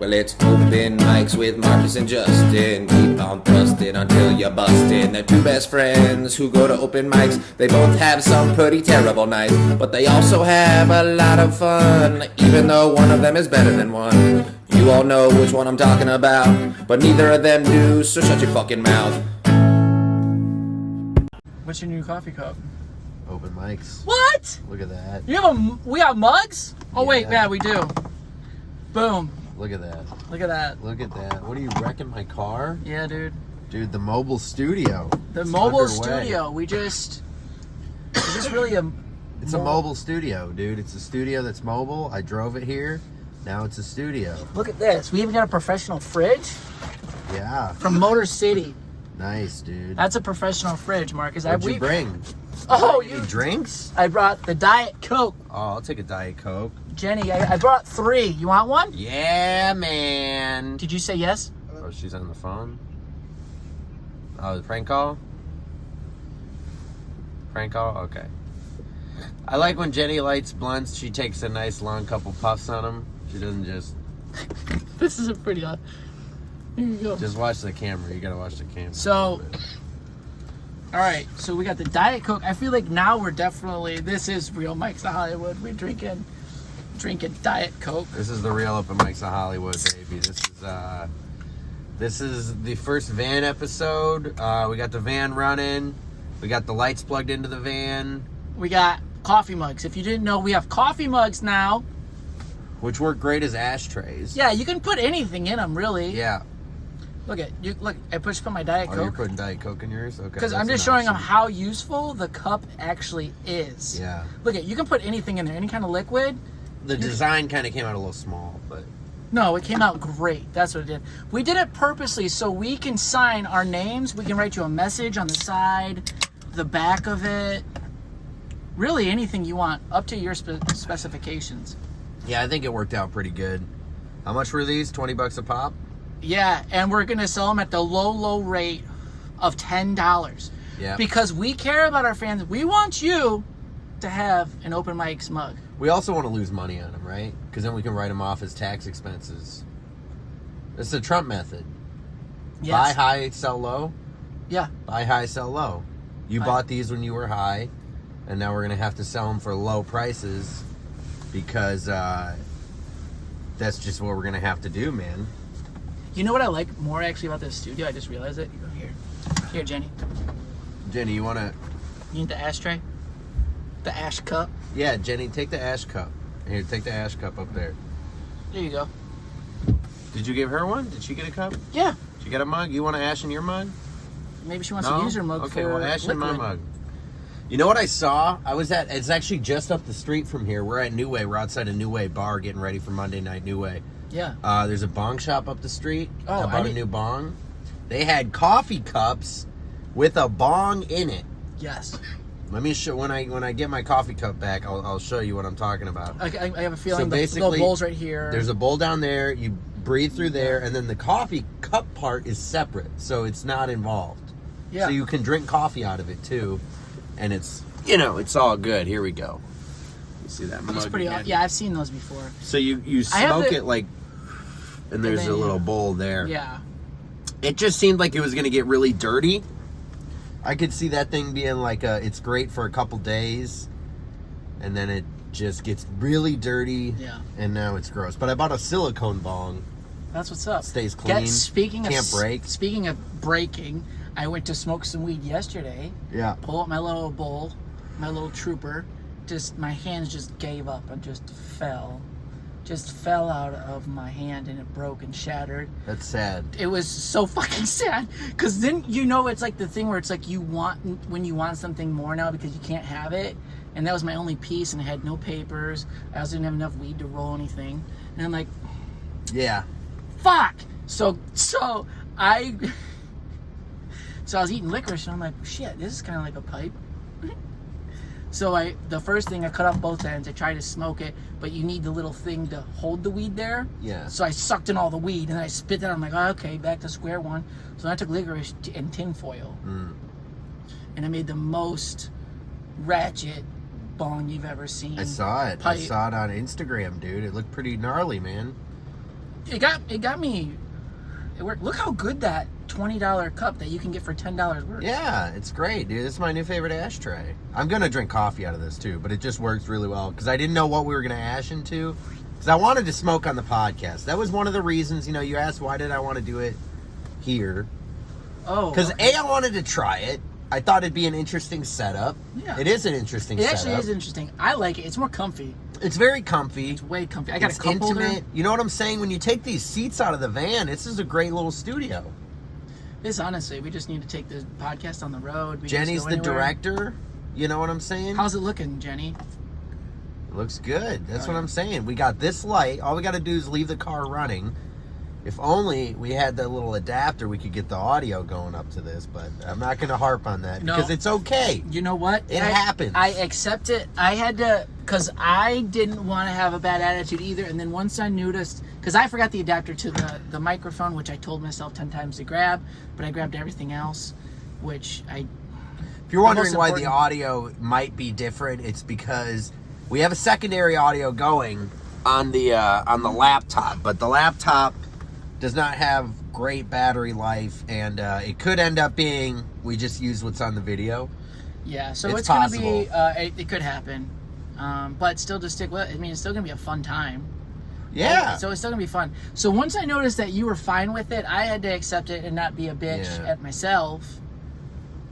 Well, it's open mics with Markus and Justin. Keep on thrusting until you're busted. They're two best friends who go to open mics. They both have some pretty terrible nights, but they also have a lot of fun, even though one of them is better than one. You all know which one I'm talking about, but neither of them do, so shut your fucking mouth. What's your new coffee cup? Open mics. What? Look at that. You have we have mugs? Oh wait, yeah, we do. Boom. Look at that. Look at that. Look at that. What are you wrecking my car? Yeah, dude. Dude, the mobile studio. The mobile studio. We just really It's a mobile studio, dude. It's a studio that's mobile. I drove it here. Now it's a studio. Look at this. We even got a professional fridge. Yeah. From Motor City. Nice, dude. That's a professional fridge, Marcus. What'd you bring? Oh, Any drinks? I brought the Diet Coke. Oh, I'll take a Diet Coke. Jenny, I brought 3. You want one? Yeah, man. Did you say yes? Oh, she's on the phone? Oh, the prank call? Prank call? Okay. I like when Jenny lights blunts, she takes a nice long couple puffs on them. She doesn't just... This is a pretty odd... Here you go. Just watch the camera. You gotta watch the camera. So... Alright, so we got the Diet Coke. I feel like now we're definitely... This is Real Mics of Hollywood. We're drinking Diet Coke. This is the Real Open Mics of Hollywood, baby. This is the first van episode. We got the van running. We got the lights plugged into the van. We got coffee mugs. If you didn't know, we have coffee mugs now. Which work great as ashtrays. Yeah, you can put anything in them, really. Yeah. Look, I put my Diet Coke. Oh, you're putting Diet Coke in yours? Okay. Because I'm just showing them how useful the cup actually is. Yeah. Look, you can put anything in there, any kind of liquid. The design kind of came out a little small, but... No, it came out great. That's what it did. We did it purposely so we can sign our names. We can write you a message on the side, the back of it. Really anything you want, up to your specifications. Yeah, I think it worked out pretty good. How much were these? 20 bucks a pop? Yeah, and we're going to sell them at the low rate of $10. Yeah. Because we care about our fans. We want you to have an Open Mics mug. We also want to lose money on them, right? Because then we can write them off as tax expenses. It's the Trump method. Yes. Buy high, sell low. Yeah. Buy high, sell low. You bought these when you were high, and now we're going to have to sell them for low prices because that's just what we're going to have to do, man. You know what I like more actually about this studio? I just realized it. Here, Jenny. Jenny, you want to... You need the ashtray? The ash cup? Yeah, Jenny, take the ash cup. Here, take the ash cup up there. There you go. Did you give her one? Did she get a cup? Yeah. Did you get a mug? You want to ash in your mug? Maybe she wants to use her mug okay, for well, ash in my liquid. mug. You know what I saw? It's actually just up the street from here. We're at New Way. We're outside a New Way bar getting ready for Monday night New Way. Yeah. There's a bong shop up the street. Oh, I bought a new bong. They had coffee cups with a bong in it. Yes. Let me show when I get my coffee cup back. I'll show you what I'm talking about. I have a feeling So the basically, bowl's right here. There's a bowl down there. You breathe through there, and then the coffee cup part is separate, so it's not involved. Yeah. So you can drink coffee out of it too, and it's all good. Here we go. You see that mug? It's pretty. again? Yeah, I've seen those before. So you smoke it like, and there's a little bowl there. Yeah. It just seemed like it was going to get really dirty. I could see that thing being like it's great for a couple days, and then it just gets really dirty. Yeah. And now it's gross. But I bought a silicone bong. That's what's up. Stays clean. Can't break. Speaking of breaking, I went to smoke some weed yesterday. Yeah. Pull up my little bowl, my little trooper. Just my hands just gave up and just fell out of my hand, and it broke and shattered. That's sad. It was so fucking sad, because then it's like the thing where it's like when you want something more now because you can't have it, and that was my only piece, and I had no papers. I also didn't have enough weed to roll anything, and I'm like, Yeah. fuck. So I was eating licorice, and I'm like, shit, this is kind of like a pipe. So the first thing, I cut off both ends. I tried to smoke it, but you need the little thing to hold the weed there. Yeah. So I sucked in all the weed, and then I spit that. I'm like, oh, okay, back to square one. So then I took licorice and tinfoil, and I made the most ratchet bong you've ever seen. I saw it. Pipe. I saw it on Instagram, dude. It looked pretty gnarly, man. It got me. It worked. Look how good that $20 cup that you can get for $10 works. Yeah, it's great, dude. It's my new favorite ashtray. I'm gonna drink coffee out of this too, but it just works really well because I didn't know what we were gonna ash into. Because I wanted to smoke on the podcast. That was one of the reasons. You know, you asked why did I want to do it here? Oh, because okay. I wanted to try it. I thought it'd be an interesting setup. Yeah. It is an interesting setup. It actually is interesting. I like it. It's more comfy. It's very comfy. It's way comfy. I got It's a cup intimate. holder. You know what I'm saying? When you take these seats out of the van, this is a great little studio. This, honestly, we just need to take the podcast on the road. Jenny's the director. You know what I'm saying? How's it looking, Jenny? It looks good. That's what I'm saying. We got this light. All we got to do is leave the car running. If only we had that little adapter, we could get the audio going up to this. But I'm not going to harp on that because it's okay. You know what? It happens. I accept it. I had to, because I didn't want to have a bad attitude either. And then once I noticed, because I forgot the adapter to the microphone, which I told myself 10 times to grab, but I grabbed everything else, which I... If you're wondering why the audio might be different, it's because we have a secondary audio going on the laptop, but the laptop does not have great battery life, and it could end up being we just use what's on the video. Yeah, so it's possible. going to be, it could happen, but still just stick with it. I mean, it's still going to be a fun time. Yeah. So it's still going to be fun. So once I noticed that you were fine with it, I had to accept it and not be a bitch at myself.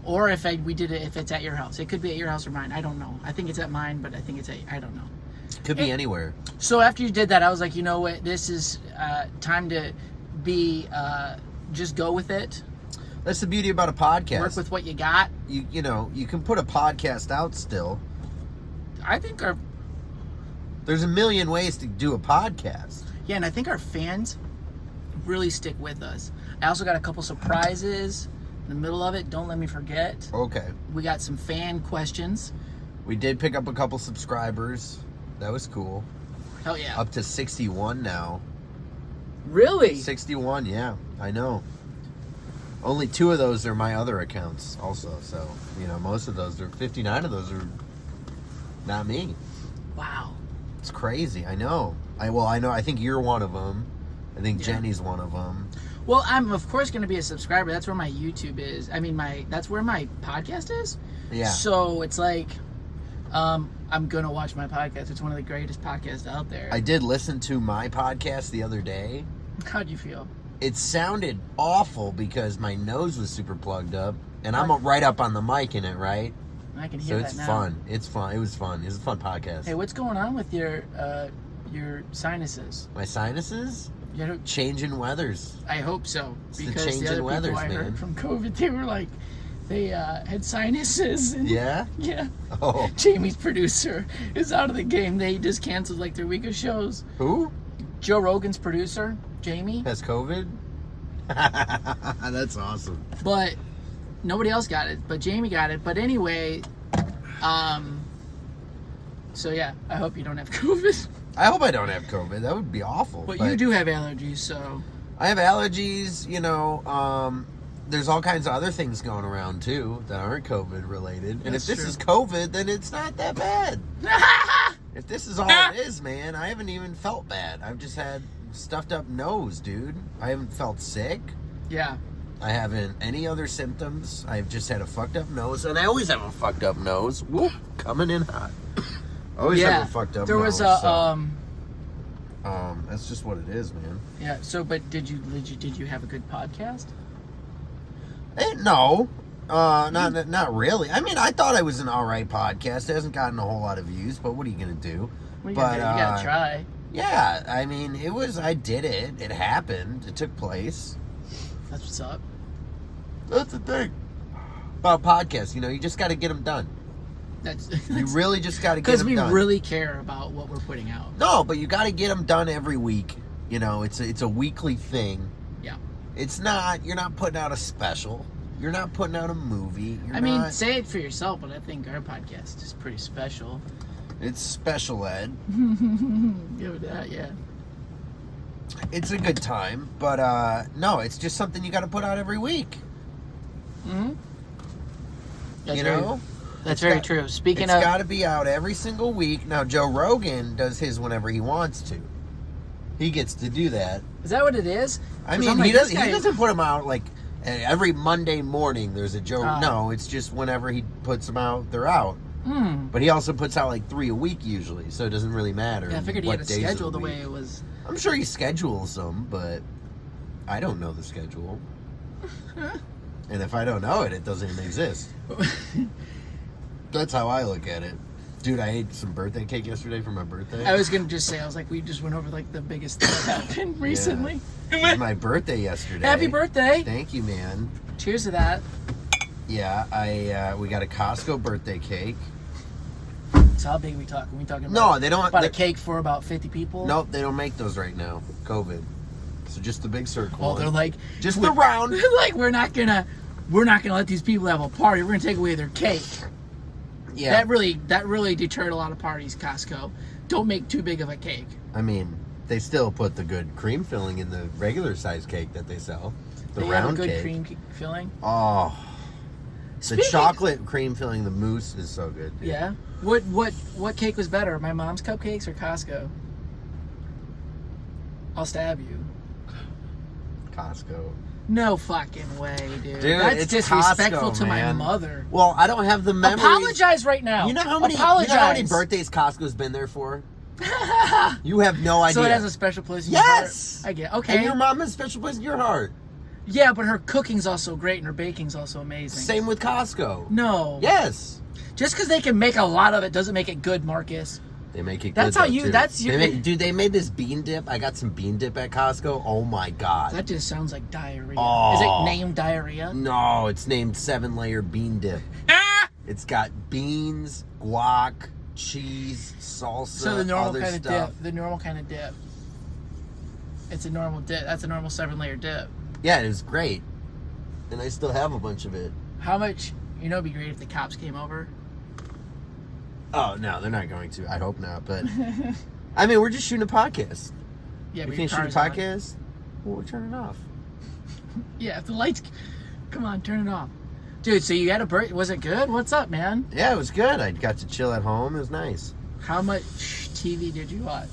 Or if we did it, if it's at your house. It could be at your house or mine. I don't know. I think it's at mine, but I think it's I don't know. Could be anywhere. So after you did that, I was like, you know what? This is time to just go with it. That's the beauty about a podcast. Work with what you got. You know, you can put a podcast out still. I think there's a million ways to do a podcast. Yeah, and I think our fans really stick with us. I also got a couple surprises in the middle of it. Don't let me forget. Okay. We got some fan questions. We did pick up a couple subscribers. That was cool. Hell yeah. Up to 61 now. Really? 61, yeah. I know. Only 2 of those are my other accounts also. So, you know, most of those 59 of those are not me. Wow. It's crazy. I know. I think you're one of them. I think Jenny's one of them. Well, I'm of course going to be a subscriber. That's where my YouTube is. I mean, that's where my podcast is. Yeah. So it's like, I'm going to watch my podcast. It's one of the greatest podcasts out there. I did listen to my podcast the other day. How'd you feel? It sounded awful because my nose was super plugged up, and I'm right up on the mic in it, right? I can hear that now. So it's fun. It's fun. It was fun. It was a fun podcast. Hey, what's going on with your sinuses? My sinuses? Changing weathers. I hope so. It's because the changing other weathers, people I man. heard from COVID, they were like, they had sinuses. And, yeah? Yeah. Oh. Jamie's producer is out of the game. They just canceled like their week of shows. Who? Joe Rogan's producer, Jamie. Has COVID? That's awesome. But nobody else got it. But Jamie got it. But anyway, so yeah, I hope you don't have COVID. I hope I don't have COVID. That would be awful. But you do have allergies, so... I have allergies, you know. There's all kinds of other things going around, too, that aren't COVID related. And That's if this true. is COVID, then it's not that bad. If this is all it is, man, I haven't even felt bad. I've just had stuffed up nose, dude. I haven't felt sick. Yeah. I haven't any other symptoms. I've just had a fucked up nose. And I always have a fucked up nose. Whoop, coming in hot. Always have a fucked up there nose. Was a so, that's just what it is, man. Yeah. So, but did you have a good podcast? No, not really. I mean, I thought I was an all right podcast. It hasn't gotten a whole lot of views, but what are you gonna do? What are you gonna do? You gotta try. Yeah, I mean, I did it. It happened. It took place. That's what's up. That's the thing about podcasts. You know, you just got to get them done. You really just got to get them done. Because we really care about what we're putting out. No, but you got to get them done every week. You know, it's a weekly thing. Yeah. It's not. You're not putting out a special. You're not putting out a movie. I mean, say it for yourself, but I think our podcast is pretty special. It's special ed. Give it that, yeah. It's a good time, but no, it's just something you got to put out every week. Mm-hmm. That's very true. Speaking of, it's got to be out every single week. Now Joe Rogan does his whenever he wants to. He gets to do that. Is that what it is? I mean, he doesn't put them out like every Monday morning. There's a joke. No, it's just whenever he puts them out, they're out. But he also puts out like 3 a week usually, so it doesn't really matter. Yeah, I figured he had a schedule the way it was. I'm sure he schedules them, but I don't know the schedule. And if I don't know it, it doesn't even exist. That's how I look at it. Dude, I ate some birthday cake yesterday for my birthday. I was going to just say, I was like, we just went over like the biggest thing that happened recently. It was my birthday yesterday. Happy birthday. Thank you, man. Cheers to that. Yeah, we got a Costco birthday cake. So how big are we talking? We talking about, no, they don't. About a cake for about 50 people? Nope, they don't make those right now. COVID. So just the big circle. Well, they're like just the round. They're like, we're not gonna let these people have a party. We're gonna take away their cake. Yeah. That really deterred a lot of parties, Costco. Don't make too big of a cake. I mean, they still put the good cream filling in the regular size cake that they sell. The they round have a good cake. Cream filling. Oh. The chocolate cream filling, the mousse is so good. Dude. Yeah. What cake was better, my mom's cupcakes or Costco? I'll stab you. Costco. No fucking way, dude. Dude, that's it's disrespectful Costco, to man. my mother. Well, I don't have the memories. Apologize right now. You know how many birthdays Costco's been there for? You have no idea. So it has a special place in your heart. I get okay. And your mom has a special place in your heart. Yeah, but her cooking's also great and her baking's also amazing. Same with Costco. No. Yes. Just because they can make a lot of it doesn't make it good, Marcus. They make it good. That's how you. Too. That's your. Dude, they made this bean dip. I got some bean dip at Costco. Oh my god. That just sounds like diarrhea. Oh. Is it named diarrhea? No, it's named 7-layer bean dip. It's got beans, guac, cheese, salsa, so the normal other kind stuff. of dip. The normal kind of dip. It's a normal dip. That's a normal 7-layer dip. Yeah, it was great. And I still have a bunch of it. How much? You know, it'd be great if the cops came over. Oh, no, they're not going to. I hope not. But, I mean, we're just shooting a podcast. Yeah, we can't shoot a podcast? Well, we'll turn it off. Yeah, if the lights... Come on, turn it off. Dude, so you had a birthday. Was it good? What's up, man? Yeah, it was good. I got to chill at home. It was nice. How much TV did you watch?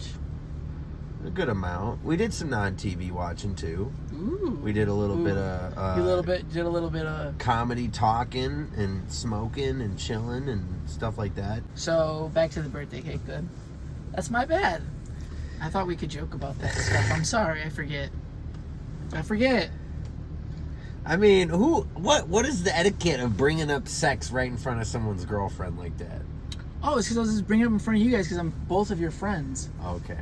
A good amount. We did some non-TV watching, too. Ooh. We did a little bit of... did a little bit of... comedy talking and smoking and chilling and stuff like that. So, back to the birthday cake then. That's my bad. I thought we could joke about that stuff. I'm sorry, I forget. I mean, what is the etiquette of bringing up sex right in front of someone's girlfriend like that? Oh, it's because I was just bringing it up in front of you guys because I'm both of your friends. Okay.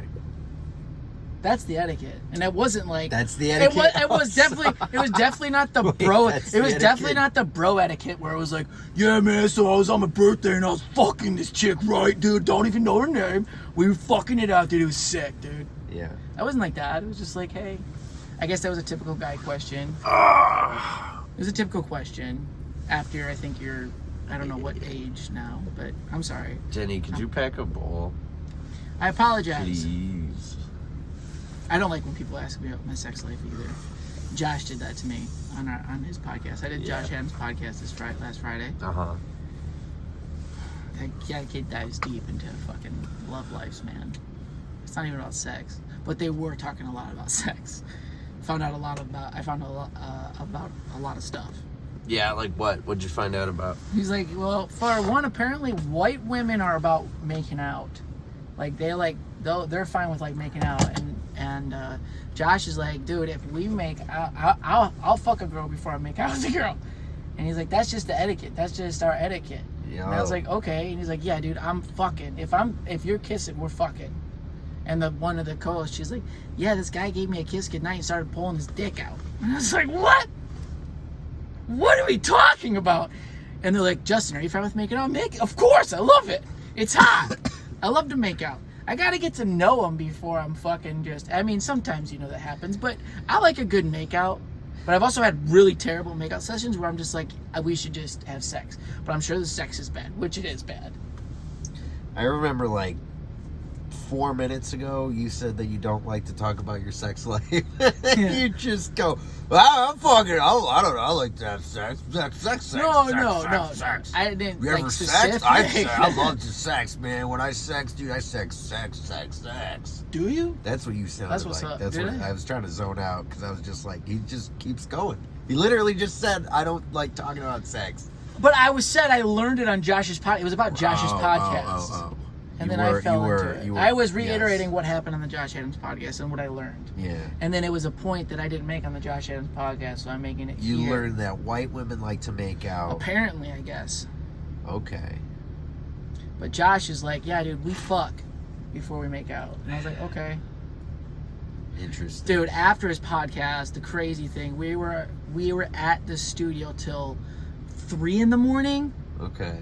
That's the etiquette, and it wasn't like that's the etiquette. It was definitely not the bro. It was definitely not the bro etiquette where it was like, yeah, man. So I was on my birthday and I was fucking this chick, right, dude? Don't even know her name. We were fucking it out, dude. It was sick, dude. Yeah. I wasn't like that. It was just like, hey, I guess that was a typical guy question. It was a typical question. After I think you're, I don't know what age now, but I'm sorry. Jenny, could you pack a bowl? I apologize. Please. I don't like when people ask me about my sex life either. Josh did that to me on his podcast. I did Josh Adams' podcast last Friday. Uh-huh. That kid dives deep into fucking love lives, man. It's not even about sex, but they were talking a lot about sex. I found a lot about a lot of stuff. Yeah, like what? What'd you find out about? He's like, well, for one, apparently white women are about making out. Like they're fine with like making out, and Josh is like, dude, if we make I'll fuck a girl before I make out with a girl, and he's like, that's just the etiquette. That's just our etiquette. Yo. And I was like, okay, and he's like, yeah, dude, I'm fucking. If you're kissing, we're fucking. And one of the co-hosts, she's like, yeah, this guy gave me a kiss goodnight and started pulling his dick out. And I was like, what? What are we talking about? And they're like, Justin, are you fine with making out? Of course, I love it. It's hot. I love to make out. I gotta get to know him before I'm fucking just... I mean, sometimes, that happens, but I like a good makeout. But I've also had really terrible makeout sessions where I'm just like, we should just have sex. But I'm sure the sex is bad, which it is bad. I remember, like, 4 minutes ago, you said that you don't like to talk about your sex life. Yeah. You just go, well, I'm fucking, I don't know, I like to have sex. Sex. No. Sex. I didn't You like ever specific. sex? I love to sex, man. When I sex, dude, I sex. Do you? That's what you sounded That's what's like. up. That's Did what I? I was trying to zone out because I was just like, he just keeps going. He literally just said, I don't like talking about sex. But I learned it on Josh's podcast. It was about Josh's podcast. Oh. And then I fell into it. I was reiterating what happened on the Josh Adams podcast and what I learned. Yeah. And then it was a point that I didn't make on the Josh Adams podcast, so I'm making it You here. learned that white women like to make out. Apparently, I guess. Okay. But Josh is like, yeah, dude, we fuck before we make out. And I was like, okay. Interesting. Dude, after his podcast, the crazy thing, we were at the studio till 3 a.m. Okay.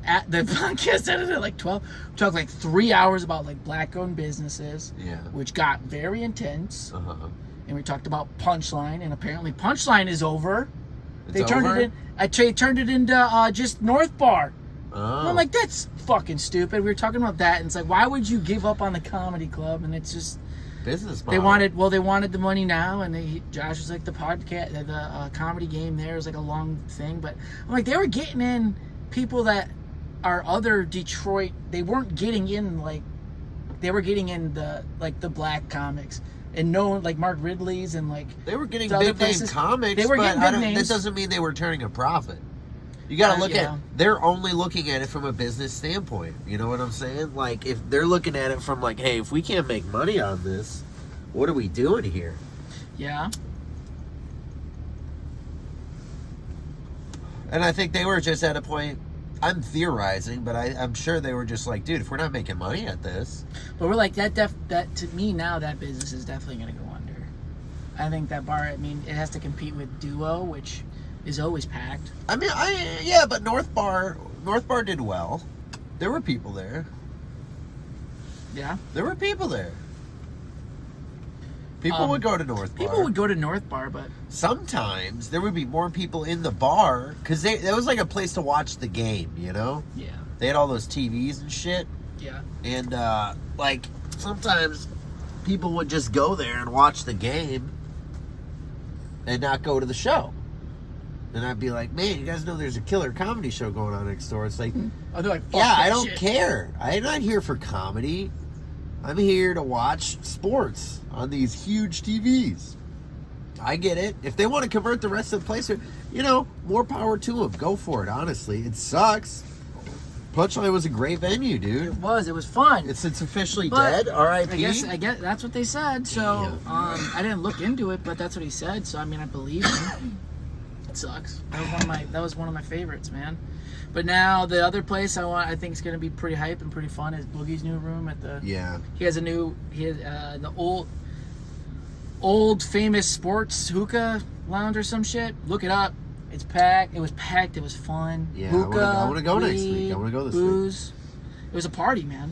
At the podcast ended at like 12. We talked like 3 hours about like black-owned businesses, Yeah. which got very intense. Uh-huh. And we talked about Punchline, and apparently Punchline is over. It's They turned over? it in. They turned it into just North Bar. Oh. And I'm like, that's fucking stupid. We were talking about that, and it's like, why would you give up on the comedy club? And it's just business model. they wanted the money now, and Josh was like the podcast, the comedy game there is like a long thing, but I'm like, they were getting in people that are other Detroit. They weren't getting in like they were getting in the black comics. And no one, like Mark Ridley's and like They were getting the other big name places. comics, They were but getting big names. that doesn't mean they were turning a profit. You got to look yeah. at. They're only looking at it from a business standpoint. You know what I'm saying? Like if they're looking at it from like, hey, if we can't make money on this, what are we doing here? Yeah. And I think they were just at a point. I'm theorizing, but I'm sure they were just like, dude, if we're not making money at this, But we're like that to me now that business is definitely going to go under. I think that bar, I mean, it has to compete with Duo, which is always packed. I mean, but North Bar did well. There were people there. Yeah. There were people there. People would go to North Bar. People would go to North Bar, but Sometimes there would be more people in the bar because that was like a place to watch the game, you know? yeah. They had all those TVs and shit. Yeah. And, like, sometimes people would just go there and watch the game and not go to the show. And I'd be like, man, you guys know there's a killer comedy show going on next door. It's like, Oh, they're like, fuck yeah, that I don't shit. care. I'm not here for comedy. I'm here to watch sports on these huge TVs. I get it. If they want to convert the rest of the place, you know, more power to them. Go for it, honestly. It sucks. Punchline was a great venue, dude. It was fun. It's officially But dead. R.I.P. I guess that's what they said. So I didn't look into it, but that's what he said. So I mean, I believe him. It sucks. That was one of my favorites, man. But now the other place I think is going to be pretty hype and pretty fun is Boogie's new room at the. Yeah. He has the old famous sports hookah lounge or some shit. Look it up. It's packed. It was packed. It was fun. Yeah, Hookah, I want to go next week. weed, I want to go this booze. It was a party, man.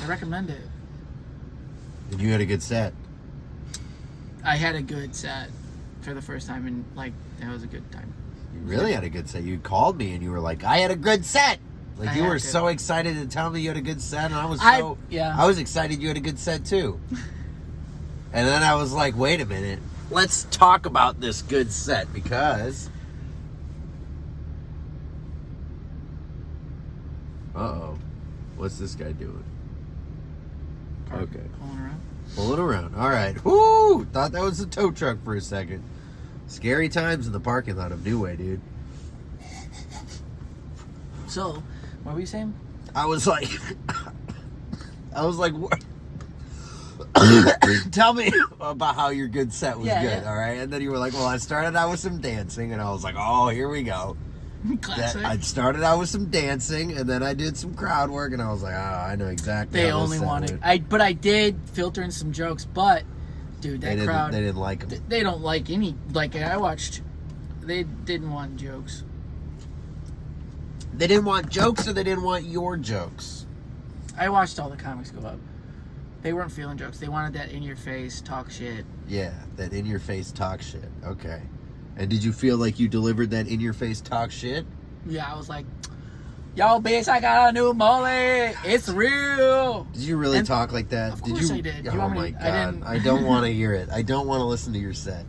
I recommend it. week. And you had a good set. I had a good set for the first time, and like that was a good time. You really had a good set. You called me and you were like, I had a good set. Like, you had were to. so excited to tell me you had a good set, and I was I was excited you had a good set too. And then I was like, wait a minute. Let's talk about this good set because uh-oh. What's this guy doing? Okay. Pulling around. Pulling around. All right. Woo! Thought that was a tow truck for a second. Scary times in the parking lot of New Way, dude. So, what were you saying? I was like, what? Tell me about how your good set was Yeah, good, yeah. all right? And then you were like, well, I started out with some dancing, and I was like, oh, here we go. Classic. I started out with some dancing, and then I did some crowd work, and I was like, oh, I know exactly They how this only set wanted. went. But I did filter in some jokes. But, dude, that crowd. They didn't like them. They don't like any. Like I watched. They didn't want jokes. They didn't want jokes, or they didn't want your jokes? I watched all the comics go up. They weren't feeling jokes. They wanted that in your face talk shit. Yeah, that in-your-face talk shit. Okay. And did you feel like you delivered that in-your-face talk shit? Yeah, I was like, Yo, bitch, I got a new mullet. It's real. Did you really talk like that? Of course I did. Oh my God. I don't want to hear it. I don't want to listen to your set.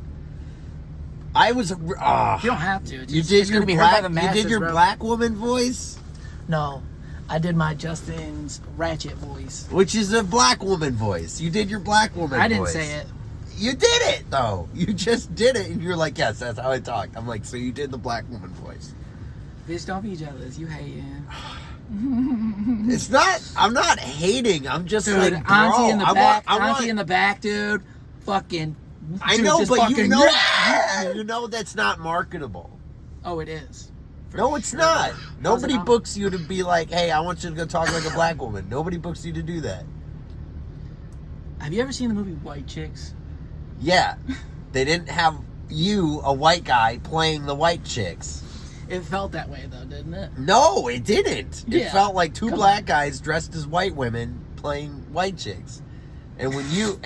I was... You don't have to. You did your bro. black woman voice? No. I did my Justin's ratchet voice. Which is a black woman voice. You did your black woman voice. I didn't say it. You did it, though. You just did it, and you're like, yes, that's how I talked. I'm like, so you did the black woman voice. Bitch, don't be jealous. You hating. It's not... I'm not hating. I'm just dude, like, bro. Auntie in the back. Auntie in the back, dude. Fucking... I dude, know, but fucking, you know that's not marketable. Oh, it is. No, it's not. Nobody books you to be like, hey, I want you to go talk like a black woman. Nobody books you to do that. Have you ever seen the movie White Chicks? Yeah. They didn't have you, a white guy, playing the white chicks. It felt that way, though, didn't it? No, it didn't. It Yeah. felt like two black guys dressed as white women playing white chicks. And when you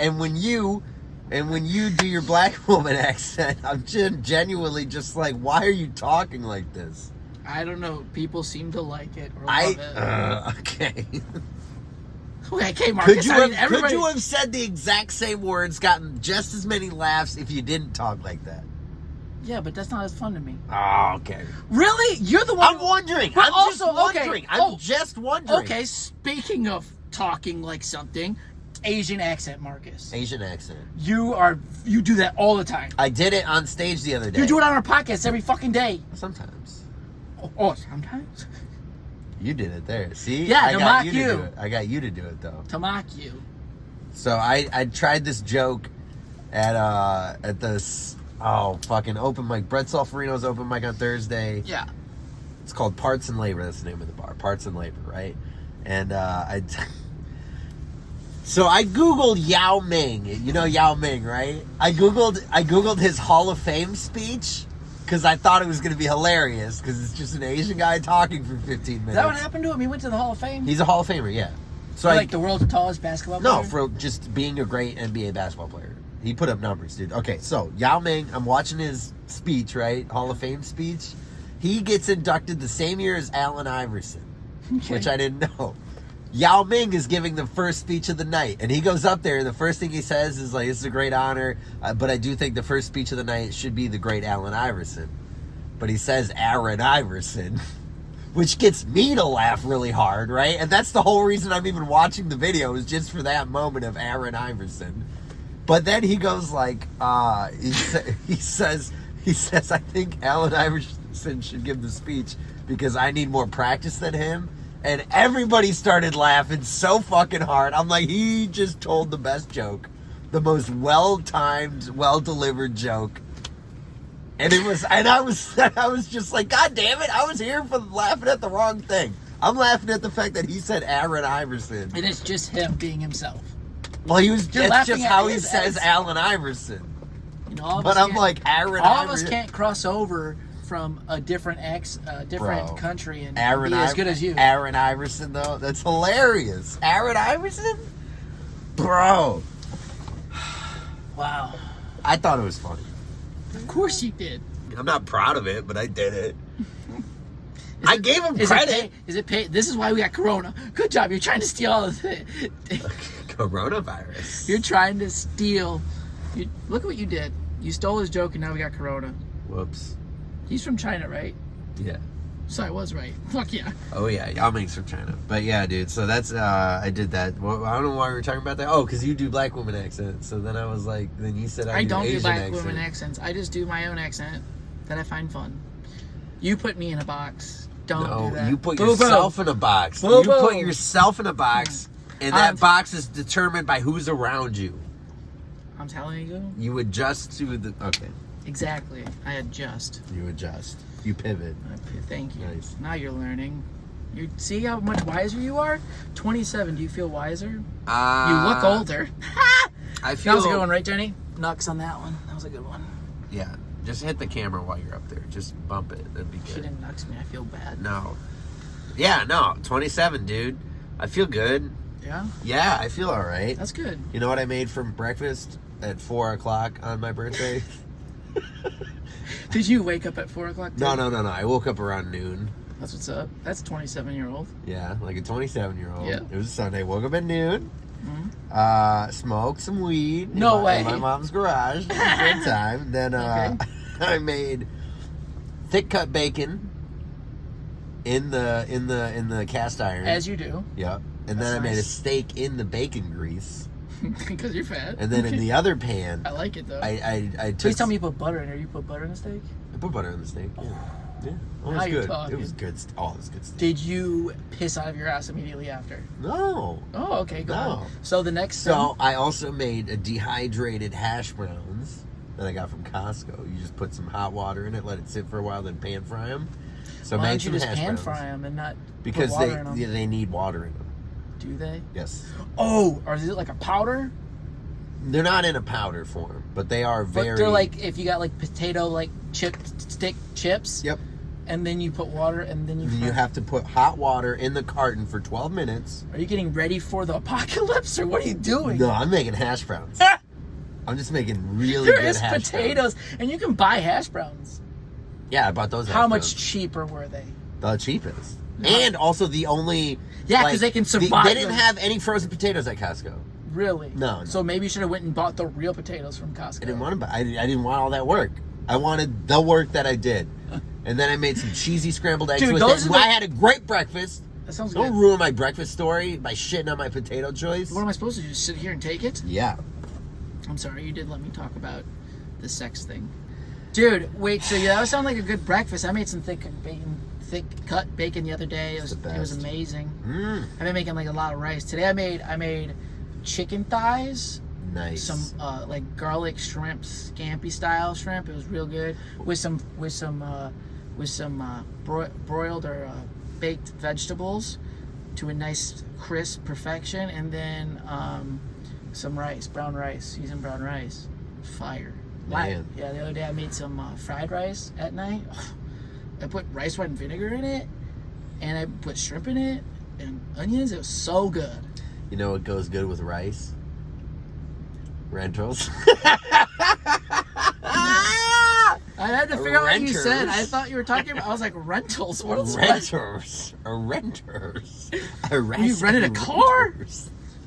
do your black woman accent, I'm genuinely just like, why are you talking like this? I don't know. People seem to like it or love it. Okay. Okay, Marcus. Could you have said the exact same words, gotten just as many laughs if you didn't talk like that? Yeah, but that's not as fun to me. Oh, okay. Really? You're the one. I'm wondering. But I'm just wondering. Okay, speaking of talking like something, Asian accent, Marcus. Asian accent. You do that all the time. I did it on stage the other day. You do it on our podcast every fucking day. Sometimes. Oh, sometimes? You did it there. See? Yeah, I to got mock you to you. do it. I got you to do it though. To mock you. So I tried this joke at this fucking open mic. Brett Solferino's open mic on Thursday. Yeah. It's called Parts and Labor. That's the name of the bar. Parts and Labor, right? And so I googled Yao Ming. You know Yao Ming, right? I googled his Hall of Fame speech because I thought it was going to be hilarious because it's just an Asian guy talking for 15 minutes. Is that what happened to him? He went to the Hall of Fame? He's a Hall of Famer, yeah. So like the world's tallest basketball player? No, for just being a great NBA basketball player. He put up numbers, dude. Okay, so Yao Ming, I'm watching his speech, right? Hall of Fame speech. He gets inducted the same year as Allen Iverson, which I didn't know. Yao Ming is giving the first speech of the night, and he goes up there, and the first thing he says is like, "This is a great honor, but I do think the first speech of the night should be the great Allen Iverson." But he says Aaron Iverson, which gets me to laugh really hard, right? And that's the whole reason I'm even watching the video, is just for that moment of Aaron Iverson. But then he goes like, he says, I think Allen Iverson should give the speech because I need more practice than him. And everybody started laughing so fucking hard. I'm like, he just told the best joke. The most well-timed, well-delivered joke. And I was just like, God damn it, I was here for laughing at the wrong thing. I'm laughing at the fact that he said Aaron Iverson. And it's just him being himself. Well, that's just how he says Allen Iverson. You know, but I'm like, Aaron Iverson. All of us can't cross over from a different country and be as good as you. Aaron Iverson, though, that's hilarious. Aaron Iverson? Bro. Wow. I thought it was funny. Of course you did. I'm not proud of it, but I did it. I gave him credit. Is it paid? This is why we got Corona. Good job. You're trying to steal all of it. Coronavirus. You're trying to steal. Look at what you did. You stole his joke and now we got Corona. Whoops. He's from China, right? Yeah. So I was right. Fuck yeah. Oh yeah, Yao Ming's from China. But yeah, dude. So that's I did that. Well, I don't know why we were talking about that. Oh, because you do black woman accents. So then I was like, then you said I don't Asian do black accent. woman accents. I just do my own accent that I find fun. You put me in a box. Don't do that. You put yourself in a box. You put yourself in a box, and that box is determined by who's around you. I'm telling you. You adjust to the... Okay. Exactly. I adjust. You adjust. You pivot. Thank you. Nice. Now you're learning. You see how much wiser you are? 27. Do you feel wiser? You look older. I feel... That was a good one, right, Jenny? Knocks on that one. That was a good one. Yeah. Just hit the camera while you're up there. Just bump it. That'd be good. She didn't knocks me. I feel bad. No. Yeah, no. 27, dude. I feel good. Yeah? Yeah, I feel all right. That's good. You know what I made for breakfast at 4 o'clock on my birthday? Did you wake up at 4 o'clock? No. I woke up around noon. That's what's up. That's a 27-year-old. Yeah, like a 27-year-old. Yeah. It was Sunday. Woke up at noon. Smoked some weed. No way. In my mom's garage. It was a good time. Then I made thick cut bacon in the cast iron. As you do. Yep. And then I made a steak in the bacon grease. Because you're fat. And then in the other pan, I like it though. I took. Please tell me you put butter in there. You put butter in the steak? I put butter in the steak. Yeah. Yeah. It was Now you're good. talking. It was good. Oh, it was good steak. Did you piss out of your ass immediately after? No. Oh, okay, go No. on. So the next So I also made a dehydrated hash browns that I got from Costco. You just put some hot water in it, let it sit for a while, then pan fry them. So I why made don't you some just hash pan browns. fry them and not Because put water in them? they need water in them. Do they? Yes. Oh, or is it like a powder? They're not in a powder form, but they are very. But they're like if you got like potato like stick chips. Yep. And then you put water, and then You have to put hot water in the carton for 12 minutes. Are you getting ready for the apocalypse, or what are you doing? No, I'm making hash browns. I'm just making really There good is hash potatoes, browns. and you can buy hash browns. Yeah, I bought those. How hash much browns. cheaper were they? The cheapest. And also the only. Yeah, 'cause they can survive They didn't them. have any frozen potatoes at Costco. Really? No. So maybe you should have went and bought the real potatoes from Costco. I didn't want to. I didn't want all that work. I wanted the work that I did, and then I made some cheesy scrambled eggs Dude, with those it. are the- I had a great breakfast. That sounds Don't good. ruin my breakfast story by shitting on my potato choice. What am I supposed to do? Just sit here and take it? Yeah. I'm sorry, you did let me talk about the sex thing. Dude, wait, so yeah, that sounds like a good breakfast. I made some thick cut bacon the other day. It was best. amazing. Mm, I've been making like a lot of rice. Today I made chicken thighs, nice. some like garlic shrimp, scampi style shrimp. It was real good with some broiled or baked vegetables to a nice crisp perfection, and then some rice, brown rice, seasoned brown rice. Fire. Man. Yeah, the other day I made some fried rice at night. I put rice wine vinegar in it, and I put shrimp in it and onions. It was so good. You know what goes good with rice? Rentals. I had to figure out what you said. Renters. I thought you were talking about. I was like rentals. What is Renters. You rented a car?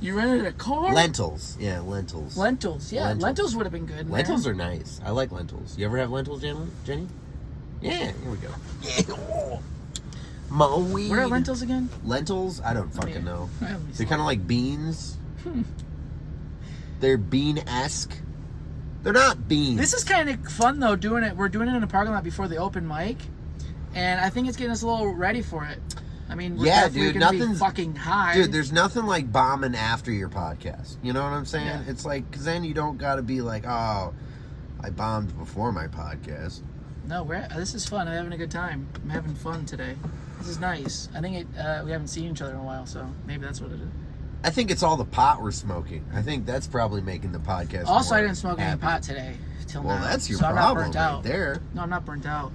You rented a car? Lentils. Yeah, lentils. Lentils. Yeah, lentils would have been good. in Lentils there. are nice. I like lentils. You ever have lentils, Jenny? Yeah, here we go. Yeah. Mo weed. What are lentils again? Lentils? I don't fucking know. Let me see. They're kind of like beans. They're bean-esque. They're not beans. This is kind of fun though. Doing it. We're doing it in a parking lot before the open mic, and I think it's getting us a little ready for it. I mean, we're definitely gonna be fucking high. Dude, there's nothing like bombing after your podcast. You know what I'm saying? Yeah. It's like, because then you don't got to be like, oh, I bombed before my podcast. No, this is fun. I'm having a good time. I'm having fun today. This is nice. I think we haven't seen each other in a while, so maybe that's what it is. I think it's all the pot we're smoking. I think that's probably making the podcast Also, more I didn't smoke any happy. pot today till Well, now. that's your so problem I'm not burnt right out. there. No, I'm not burnt out.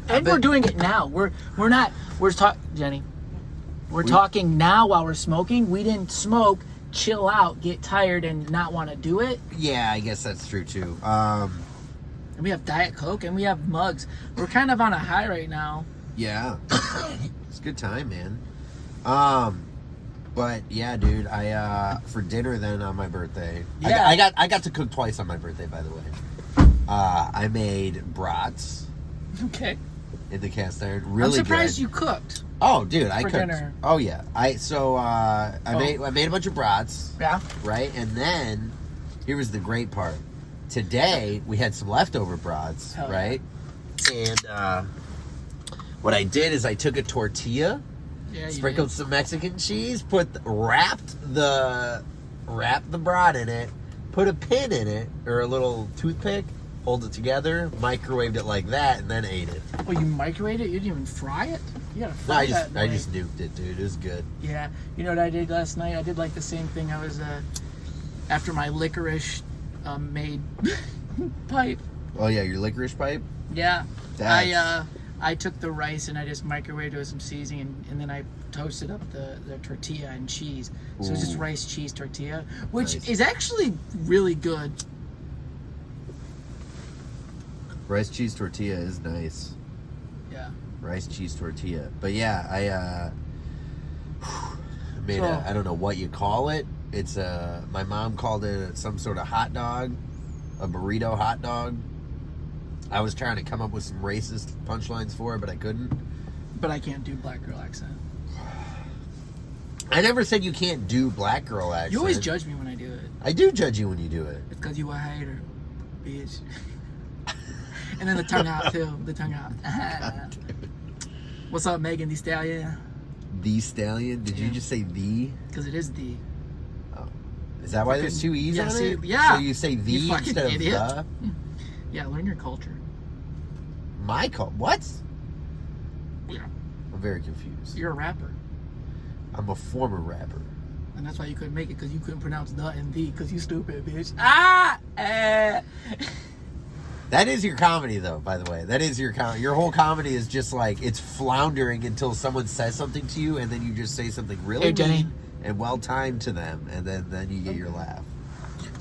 I And bet- we're doing it now. We're talking, Jenny. We're talking now while we're smoking. We didn't smoke, chill out, get tired, and not want to do it. Yeah, I guess that's true too. And we have Diet Coke and we have mugs. We're kind of on a high right now. Yeah, it's a good time, man. But yeah, dude, I for dinner then on my birthday. Yeah. I got to cook twice on my birthday, by the way. I made brats Okay. in the cast iron. Really I'm surprised good. you cooked. Oh, dude, I for cooked. dinner. Oh yeah, I made a bunch of brats, Yeah. right? And then here was the great part. Today we had some leftover brats, Hell yeah. right? And what I did is I took a tortilla, Yeah. You sprinkled some Mexican cheese, wrapped the brat in it, put a pin in it or a little toothpick, hold it together, microwaved it like that, and then ate it. did. Well, you microwaved it. You didn't even fry it. You gotta No, fry I that. just nuked it, dude. It was good. Yeah. You know what I did last night? I did like the same thing. I was after my licorice made pipe. Oh yeah, your licorice pipe. Yeah. That's- I took the rice and I just microwaved it with some seasoning, and then I toasted up the tortilla and cheese. So it's just Ooh. rice, cheese, tortilla, which Nice. is actually really good. Rice cheese tortilla is nice. Yeah. Rice cheese tortilla. But yeah, I made I don't know what you call it. It's my mom called it some sort of hot dog, a burrito hot dog. I was trying to come up with some racist punchlines for it, but I couldn't. But I can't do black girl accent. I never said you can't do black girl accent. You always judge me when I do it. I do judge you when you do it. It's because you a hater, bitch. And then the tongue out, too. The tongue out. What's up, Megan Thee Stallion? The Stallion? Did you just say the? Because it is the. Oh. Is that why there's two E's on it? Yeah. So you say the you instead of idiot. the? Yeah, learn your culture. My culture? What? Yeah. I'm very confused. You're a rapper. I'm a former rapper. And that's why you couldn't make it, because you couldn't pronounce the and the, because you stupid, bitch. Ah! That is your comedy, though, by the way. That is your comedy. Your whole comedy is just like, it's floundering until someone says something to you, and then you just say something really mean and well-timed to them, and then you get your laugh.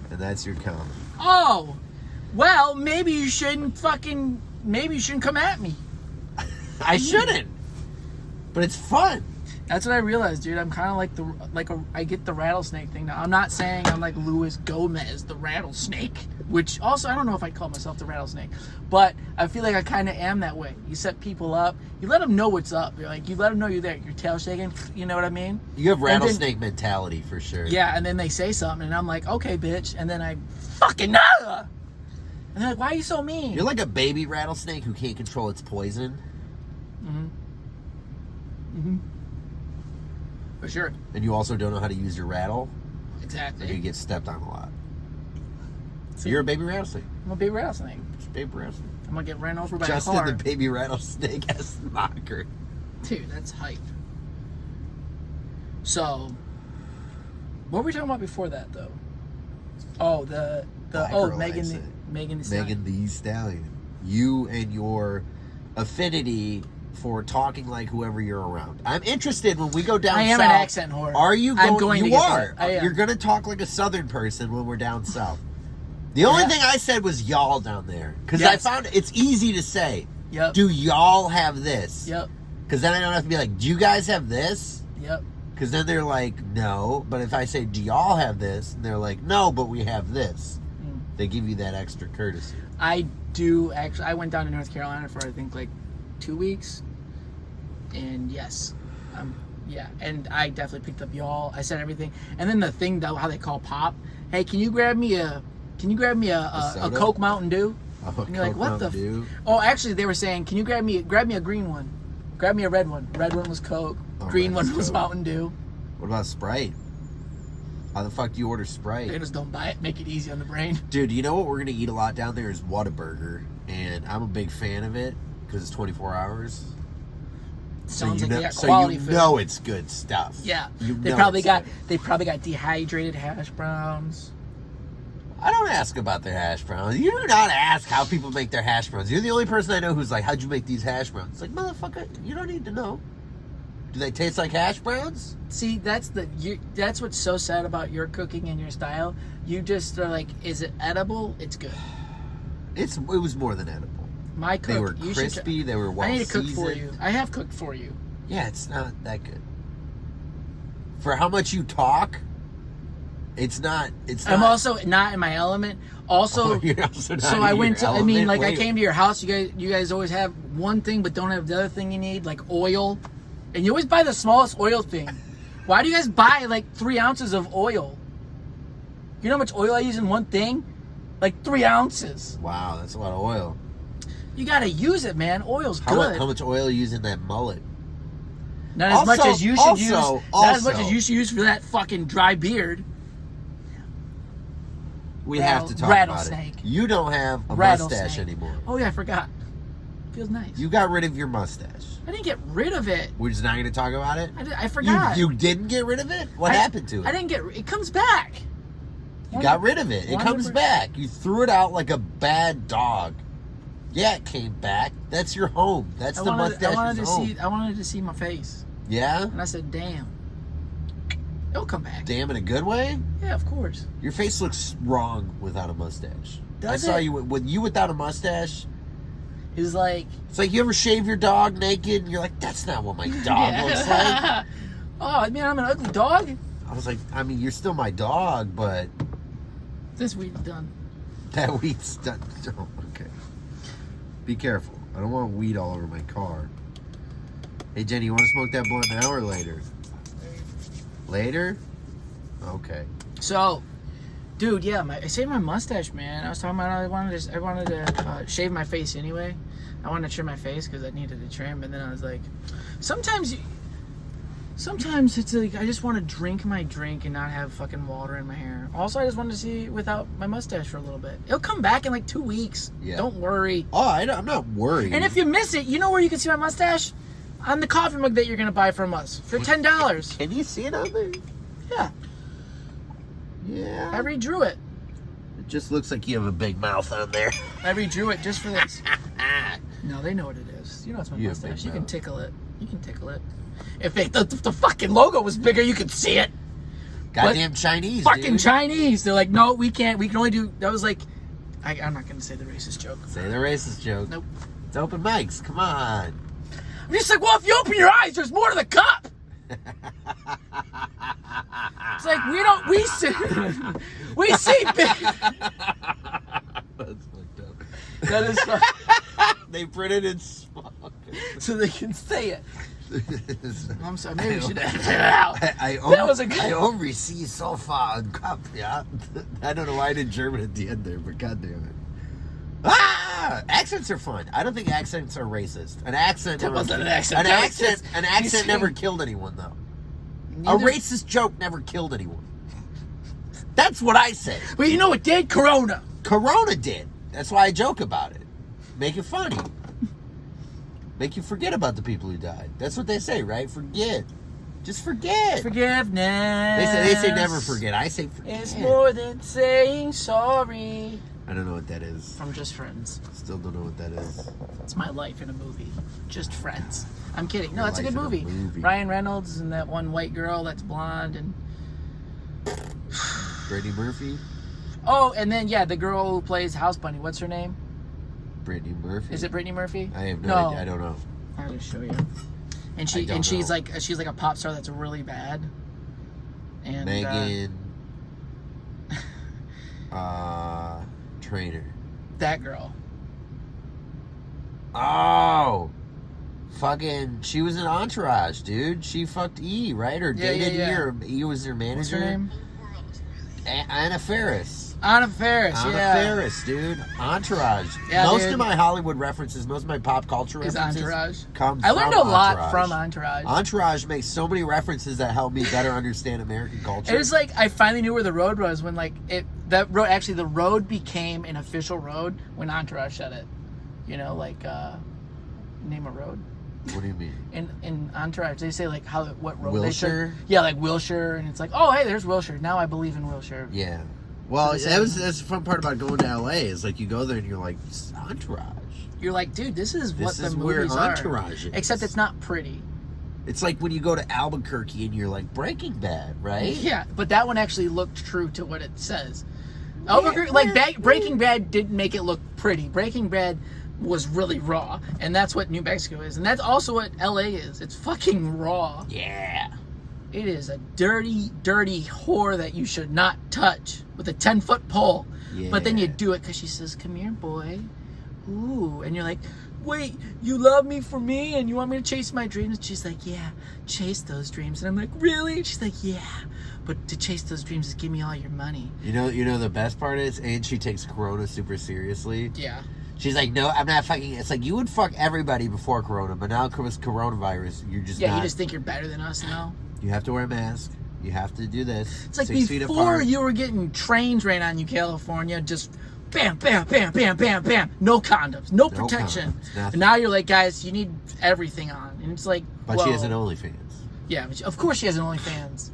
And that's your comedy. Oh! Well, maybe you shouldn't come at me. I shouldn't. But it's fun. That's what I realized, dude. I'm kind of I get the rattlesnake thing now. I'm not saying I'm like Luis Gomez, the rattlesnake, which also I don't know if I'd call myself the rattlesnake, but I feel like I kind of am that way. You set people up, you let them know what's up. You're like, you let them know you're there. You're tail shaking, you know what I mean? You have rattlesnake mentality for sure. Yeah, and then they say something, and I'm like, okay, bitch, and then I fucking and they're like, why are you so mean? You're like a baby rattlesnake who can't control its poison. For sure. And you also don't know how to use your rattle. Exactly. And you get stepped on a lot. So See? you're a baby rattlesnake. I'm a baby rattlesnake. Just a baby rattlesnake. I'm gonna get ran over by Justin a car. the baby rattlesnake as the mocker. Dude, that's hype. So, what were we talking about before that, though? Oh, Megan Thee Stallion. Megan Thee Stallion. You and your affinity for talking like whoever you're around. I'm interested when we go down south. I am an accent whore. Are you going? I'm going you to are. I am. You're going to talk like a southern person when we're down south. The only thing I said was y'all down there. Because I found it's easy to say. Yep. Do y'all have this? Yep. Because then I don't have to be like, do you guys have this? Yep. Because then they're like, no. But if I say, do y'all have this? And they're like, no, but we have this. They give you that extra courtesy. I do actually. I went down to North Carolina for I think like 2 weeks. And yes, yeah, and I definitely picked up y'all. I said everything, and then the thing though, how they call pop. Hey, can you grab me a Coke Mountain Dew? Oh, and you're like, what the? Dew? Oh, actually, they were saying, can you grab me a green one? Grab me a red one. Red one was Coke. Green one was Mountain Dew. What about Sprite? How the fuck do you order Sprite? They just don't buy it. Make it easy on the brain. Dude, you know what we're gonna eat a lot down there is Whataburger, and I'm a big fan of it because it's 24 hours. Sounds like they got so quality you food. know it's good stuff. Yeah, you they know probably got good. dehydrated hash browns. I don't ask about their hash browns. You do not ask how people make their hash browns. You're the only person I know who's like, how'd you make these hash browns? It's like, motherfucker, you don't need to know. Do they taste like hash browns? See, that's what's so sad about your cooking and your style. You just are like, is it edible? It's good. It was more than edible. My cook, they were crispy. They were well I need to cook seasoned. for you. I have cooked for you. Yeah, it's not that good. For how much you talk, it's not. I'm also not in my element. Also, you're also not so I went to. element. I mean, like I came to your house. You guys always have one thing, but don't have the other thing you need, like oil. And you always buy the smallest oil thing. Why do you guys buy like 3 ounces of oil? You know how much oil I use in one thing? Like 3 ounces. Wow, that's a lot of oil. You gotta use it, man. Oil's good. How much oil are you use in that mullet? Not as much as you should use. Not as much as you should use for that fucking dry beard. We have to talk rattlesnake. about it. You don't have a mustache anymore. Oh yeah, I forgot. Feels nice. You got rid of your mustache. I didn't get rid of it. We're just not going to talk about it? I forgot. You didn't get rid of it? What happened to it? I didn't get it. Comes back. You got rid of it. It comes back. You threw it out like a bad dog. Yeah, it came back. That's your home. That's the mustache's home. I wanted to see my face. Yeah? And I said, damn. It'll come back. Damn in a good way? Yeah, of course. Your face looks wrong without a mustache. Does I saw you with you without a mustache. is like... It's like you ever shave your dog naked and you're like, that's not what my dog looks like. Oh, I mean, I'm an ugly dog? I was like, I mean, you're still my dog, but... This weed's done. That weed's done. Oh, okay. Be careful. I don't want weed all over my car. Hey, Jenny, you want to smoke that blunt now or later? Later? Okay. So, dude, yeah, I saved my mustache, man. I was talking about I wanted to shave my face anyway. I wanted to trim my face because I needed to trim, and then I was like, sometimes it's like I just want to drink my drink and not have fucking water in my hair. Also, I just wanted to see without my mustache for a little bit. It'll come back in like 2 weeks. Yeah. Don't worry. Oh, I'm not worried. And if you miss it, you know where you can see my mustache? On the coffee mug that you're gonna buy from us for $10. Can you see it on there? Yeah. Yeah. I redrew it. It just looks like you have a big mouth on there. I redrew it just for this. No, they know what it is. You know it's my You have mustache. big You can mouth. tickle it. You can tickle it. If the fucking logo was bigger, you could see it. Goddamn Chinese, Fucking dude. Chinese. They're like, no, we can't. We can only do. That was like, I'm not gonna say the racist joke. Say the racist joke. Nope. It's open mics. Come on. I'm just like, well, if you open your eyes, there's more to the cup. It's like we see big. That's fucked up. That is fun. They printed it small. So they can say it. I'm sorry, maybe we should edit it out. I only see so far on cup, yeah. I don't know why I did German at the end there, but goddamn it. Ah! Accents are fun. I don't think accents are racist. An accent. That wasn't an accent. An accent never killed anyone, though. A racist joke never killed anyone. That's what I say. Well, you know what did? Corona. Corona did. That's why I joke about it. Make it funny. Make you forget about the people who died. That's what they say, right? Forget. Just forget. Forgiveness. They say never forget. I say forget. It's more than saying sorry. I don't know what that is. From Just Friends. Still don't know what that is. It's my life in a movie. Just Friends. I'm kidding. No, Your it's a life good in a movie. movie. Ryan Reynolds and that one white girl that's blonde and Brittany Murphy? oh, and then yeah, the girl who plays House Bunny. What's her name? Brittany Murphy? Is it Brittany Murphy? I have no idea. I don't know. I'll just show you. And I don't she's know. like a pop star that's really bad. And Megan Trainer. that girl. Oh! Fucking, she was in Entourage, dude. She fucked E, right? Or Yeah, dated yeah, yeah. E, or E was her manager. What's her name? Anna Faris. Anna Faris. Anna Yeah. Faris, dude. Entourage. Yeah, most dude. of my Hollywood references, most of my pop culture Is references Entourage. come I learned from a lot Entourage. from Entourage. Entourage makes so many references that help me better understand American culture. It was like I finally knew where the road was when like the road became an official road when Entourage said it. You know, like name a road. What do you mean? In Entourage, they say like what road Wilshire? they should. Yeah, like Wilshire, and it's like, oh hey, there's Wilshire. Now I believe in Wilshire. Yeah. Well, So that's the fun part about going to LA is like you go there and you're like, Entourage. You're like, dude, this is what the where movies are. Entourage is. Except it's not pretty. It's like when you go to Albuquerque and you're like Breaking Bad, right? Yeah, but that one actually looked true to what it says. Albuquerque, Breaking Bad didn't make it look pretty. Breaking Bad was really raw, and that's what New Mexico is, and that's also what LA is. It's fucking raw. Yeah. It is a dirty, dirty whore that you should not touch with a 10-foot pole. Yeah. But then you do it because she says, "Come here, boy." Ooh, and you're like, "Wait, you love me for me, and you want me to chase my dreams?" And she's like, "Yeah, chase those dreams." And I'm like, "Really?" And she's like, "Yeah, but to chase those dreams is give me all your money." You know the best part is, and she takes Corona super seriously. Yeah. She's like, no, I'm not fucking. It's like you would fuck everybody before Corona, but now because coronavirus, you're just Yeah, not. you just think you're better than us now. You have to wear a mask. You have to do this. It's like 6 feet before apart. you were getting trains ran on you, California, just bam, bam, bam, bam, bam, bam. No condoms, no protection. condoms, nothing. And now you're like, guys, you need everything on. And it's like, But whoa. she has an OnlyFans. Yeah, but of course she has an OnlyFans.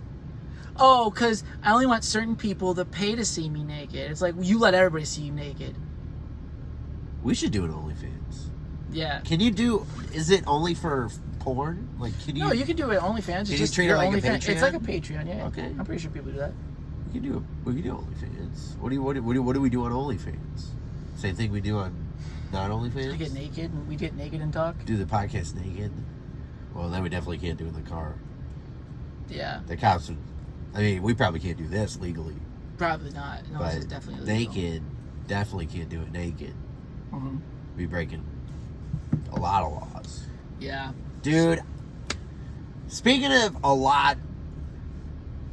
Oh, because I only want certain people to pay to see me naked. It's like, you let everybody see you naked. We should do an OnlyFans. Yeah. Can you do? Is it only for porn? Like, can you? No, you can do it OnlyFans. It's you just treat it your like a OnlyFans. Patreon? It's like a Patreon, yeah. Okay. I'm pretty sure people do that. We can do OnlyFans. What do we do on OnlyFans? Same thing we do on Not OnlyFans? I get naked and we get naked and talk. Do the podcast naked? Well, then we definitely can't do it in the car. Yeah. The cops would... I mean, we probably can't do this legally. Probably not. No, but it's definitely illegal. naked, definitely can't do it naked. Mm-hmm. Be breaking a lot of laws. Yeah. Dude, speaking of a lot,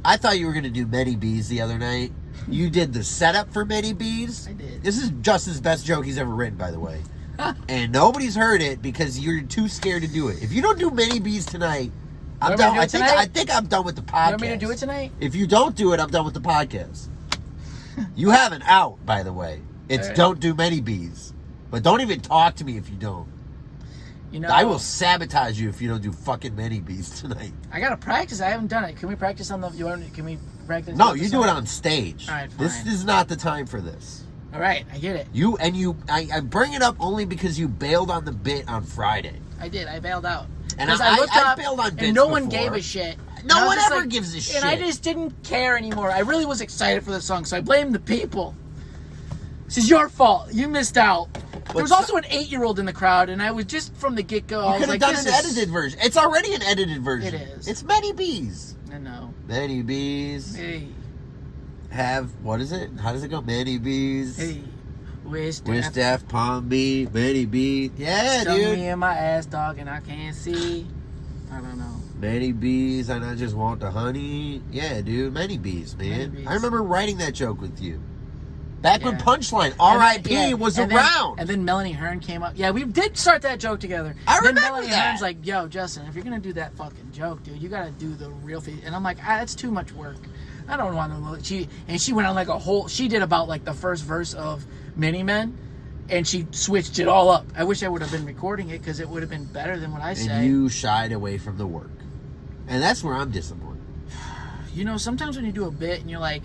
I thought you were going to do Many Bees the other night. You did the setup for Many Bees. I did. This is Justin's best joke he's ever written, by the way. And nobody's heard it because you're too scared to do it. If you don't do Many Bees tonight, I'm done. I think I'm done with the podcast. You want me to do it tonight? If you don't do it, I'm done with the podcast. You have an out, by the way. It's right. Don't do Many Bees. But don't even talk to me if you don't. You know, I will sabotage you if you don't do fucking Many Bees tonight. I gotta practice. I haven't done it. Can we practice on the? Can we practice? No, you do it on stage. All right, fine. This is not the time for this. All right, I get it. I bring it up only because you bailed on the bit on Friday. I did. I bailed out. And I looked up, bailed on bits and no one before. gave a shit. No one ever gives a shit. And I just didn't care anymore. I really was excited for the song, so I blamed the people. This is your fault. You missed out. There was also an 8-year-old in the crowd, and I was just from the get-go. I was like, done an edited version. It's already an edited version. It is. It's Many Bees. I know. Many Bees. Hey. What is it? How does it go? Many Bees. Hey. Wish Death, Palm Bee, Many Bees. Yeah, Stung dude. me in my ass, dog, and I can't see. I don't know. Many bees, and I just want the honey. Yeah, dude, Many Bees, man. Many Bees. I remember writing that joke with you. Back when Yeah. Punchline, R.I.P. was and around. And then Melanie Hearn came up. Yeah, we did start that joke together. I then remember Melanie that. Hearn's like, yo, Justin, if you're going to do that fucking joke, dude, you got to do the real thing. And I'm like, that's too much work. I don't want to. She went on like a whole, she did about like the first verse of Mini Men, and she switched it all up. I wish I would have been recording it because it would have been better than what I say. And you shied away from the work. And that's where I'm disappointed. You know, sometimes when you do a bit and you're like,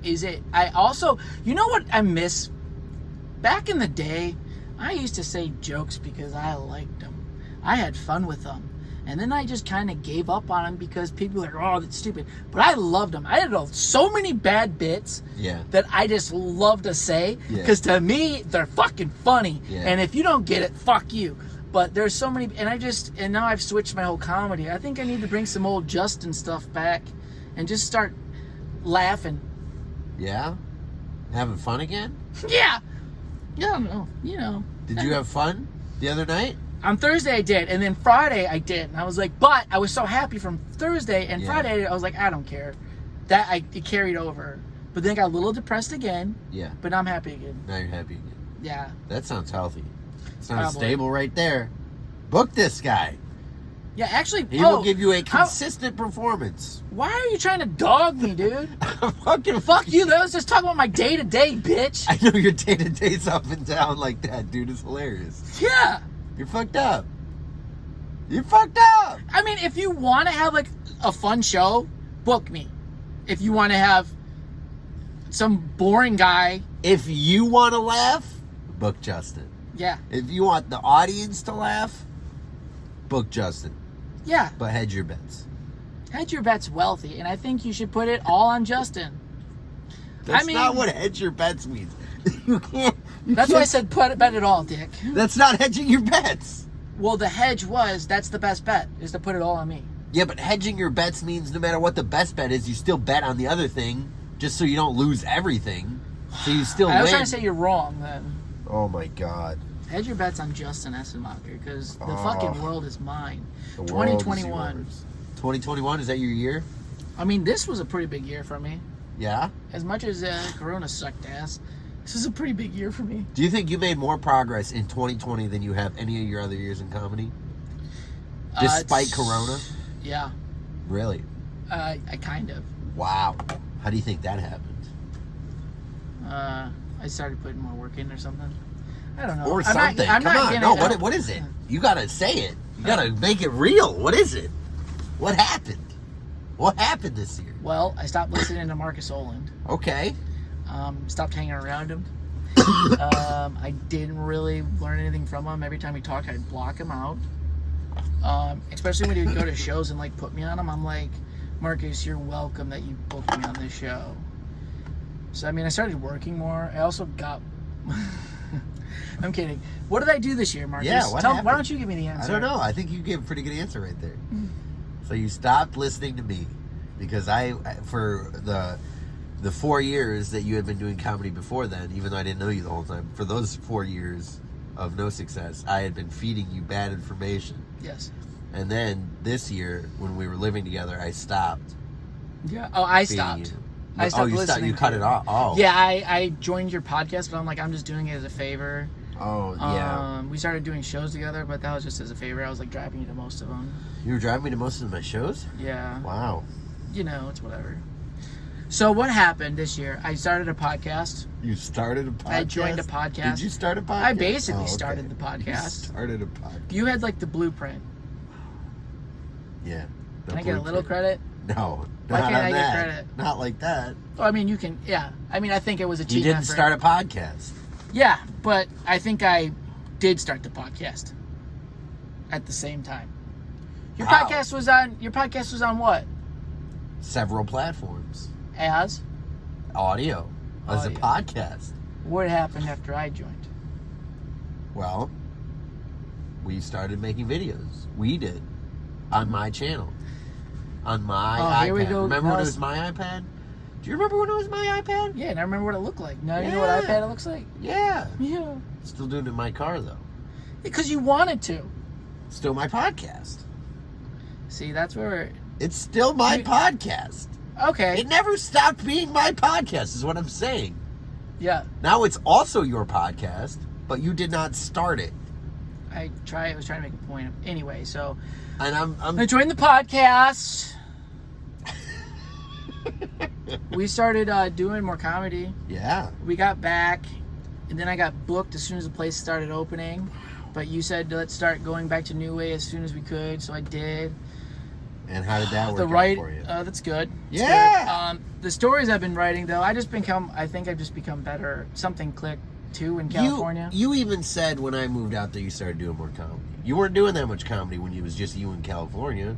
is it... I also... You know what I miss? Back in the day, I used to say jokes because I liked them. I had fun with them. And then I just kind of gave up on them because people were like, oh, that's stupid. But I loved them. I had so many bad bits that I just love to say. Because to me, they're fucking funny. Yeah. And if you don't get it, fuck you. But there's so many... And now I've switched my whole comedy. I think I need to bring some old Justin stuff back and just start laughing. Yeah? Having fun again? Yeah. I don't know. You know. Did you have fun the other night? On Thursday I did, and then Friday I did. And I was like, but I was so happy from Thursday, and Friday I was like, I don't care. It carried over. But then I got a little depressed again. Yeah. But now I'm happy again. Now you're happy again. Yeah. That sounds healthy. Sounds Probably. stable right there. Book this guy. Yeah, actually... He will give you a consistent performance. Why are you trying to dog me, dude? Fuck you. That was just talking about my day-to-day, bitch. I know your day-to-day's up and down like that, dude. It's hilarious. Yeah. You're fucked up. You're fucked up. I mean, if you want to have, like, a fun show, book me. If you want to have some boring guy... If you want to laugh, book Justin. Yeah. If you want the audience to laugh, book Justin. Yeah. But hedge your bets. Hedge your bets wealthy, and I think you should put it all on Justin. That's not what hedge your bets means. You can't. That's why I said bet it all, Dick. That's not hedging your bets. Well, the hedge that's the best bet, is to put it all on me. Yeah, but hedging your bets means no matter what the best bet is, you still bet on the other thing, just so you don't lose everything. So you still win. I was trying to say you're wrong, then. Oh, my God. Hedge your bets on Justin Essenmacher, because the fucking world is mine. The 2021. 2021, is that your year? I mean, this was a pretty big year for me. Yeah? As much as Corona sucked ass, this is a pretty big year for me. Do you think you made more progress in 2020 than you have any of your other years in comedy? Despite Corona? Yeah. Really? I kind of. Wow. How do you think that happened? I started putting more work in or something. I don't know. Or something. Come on. No, what is it? You gotta say it. You gotta make it real. What is it? What happened? What happened this year? Well, I stopped listening to Markus Olind. Okay. Stopped hanging around him. I didn't really learn anything from him. Every time he talked, I'd block him out. Especially when he would go to shows and like put me on them. I'm like, Markus, you're welcome that you booked me on this show. So I mean, I started working more. I also got I'm kidding. What did I do this year, Marcus? Yeah, what happened? Why don't you give me the answer? I don't know. I think you gave a pretty good answer right there. So you stopped listening to me because for the 4 years that you had been doing comedy before then, even though I didn't know you the whole time, for those 4 years of no success, I had been feeding you bad information. Yes. And then this year, when we were living together, I stopped. Yeah. Oh, I feeding stopped. you. I stopped you listening. You cut it off. Oh. Yeah, I joined your podcast, but I'm like, I'm just doing it as a favor. Oh, yeah. We started doing shows together, but that was just as a favor. I was like driving you to most of them. You were driving me to most of my shows? Yeah. Wow. You know, it's whatever. So what happened this year? I started a podcast. You started a podcast? I joined a podcast. Did you start a podcast? I basically started the podcast. You started a podcast. You had like the blueprint. Yeah. Can I get a little credit? No. Why can't I get credit? Not like that. Oh, I mean, you can, yeah. I mean, I think it was a cheap You didn't effort. start a podcast. Yeah, but I think I did start the podcast at the same time. Your Wow. podcast was on what? Several platforms. As? Audio. As a Audio. podcast. What happened after I joined? Well, we started making videos. We did. On my channel. On my iPad. Here we go. Remember Now when it it's- was my iPad? Do you remember when it was my iPad? Yeah, and I remember what it looked like. Now you know what iPad it looks like? Yeah. Yeah. Still doing it in my car, though. Because you wanted to. Still my podcast. See, that's where... It's still my podcast. Okay. It never stopped being my podcast, is what I'm saying. Yeah. Now it's also your podcast, but you did not start it. I was trying to make a point. Anyway, so... And I'm I joined the podcast. We started doing more comedy. yeah. We got back, and then I got booked as soon as the place started opening. But you said let's start going back to New Way as soon as we could, so I did. And how did that work The out right, for you? that's good. It's Yeah. good. The stories I've been writing though, I think I've just become better. Something clicked too in California. You even said when I moved out that you started doing more comedy. You weren't doing that much comedy when it was just you in California.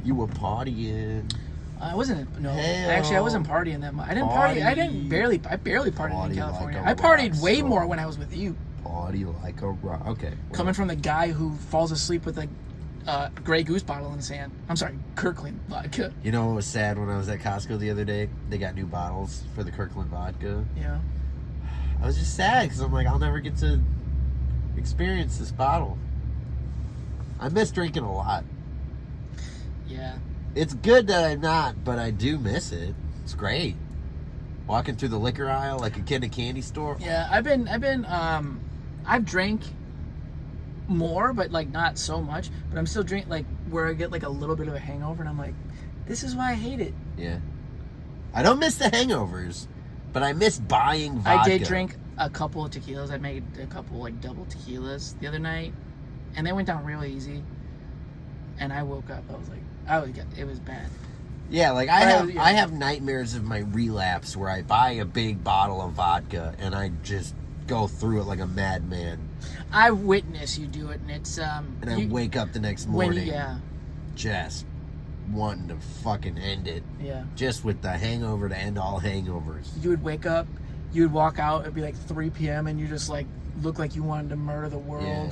You were partying. I wasn't. No, Hell. actually, I wasn't partying that much. I didn't party. I barely partied Party in California. like a I partied rock way star. more when I was with you. Party like a rock. Okay. well, Coming from the guy who falls asleep with a Grey Goose bottle in his hand. I'm sorry, Kirkland vodka. You know what was sad when I was at Costco the other day? They got new bottles for the Kirkland vodka. Yeah. I was just sad because I'm like, I'll never get to experience this bottle. I miss drinking a lot. Yeah. It's good that I'm not, but I do miss it. It's great. Walking through the liquor aisle like a kid in a candy store. Yeah. I've drank more, but like not so much. But I'm still drinking like where I get like a little bit of a hangover, and I'm like, this is why I hate it. Yeah. I don't miss the hangovers, but I miss buying vodka. I did drink a couple of tequilas. I made a couple like double tequilas the other night, and they went down real easy. And I woke up. I was like, it was bad. Yeah, like Yeah. I have nightmares of my relapse where I buy a big bottle of vodka and I just go through it like a madman. I witness you do it, and it's And I wake up the next morning yeah, just wanting to fucking end it. yeah. Just with the hangover to end all hangovers. You would wake up, you would walk out. It'd be like 3 p.m. and you just like look like you wanted to murder the world. Yeah.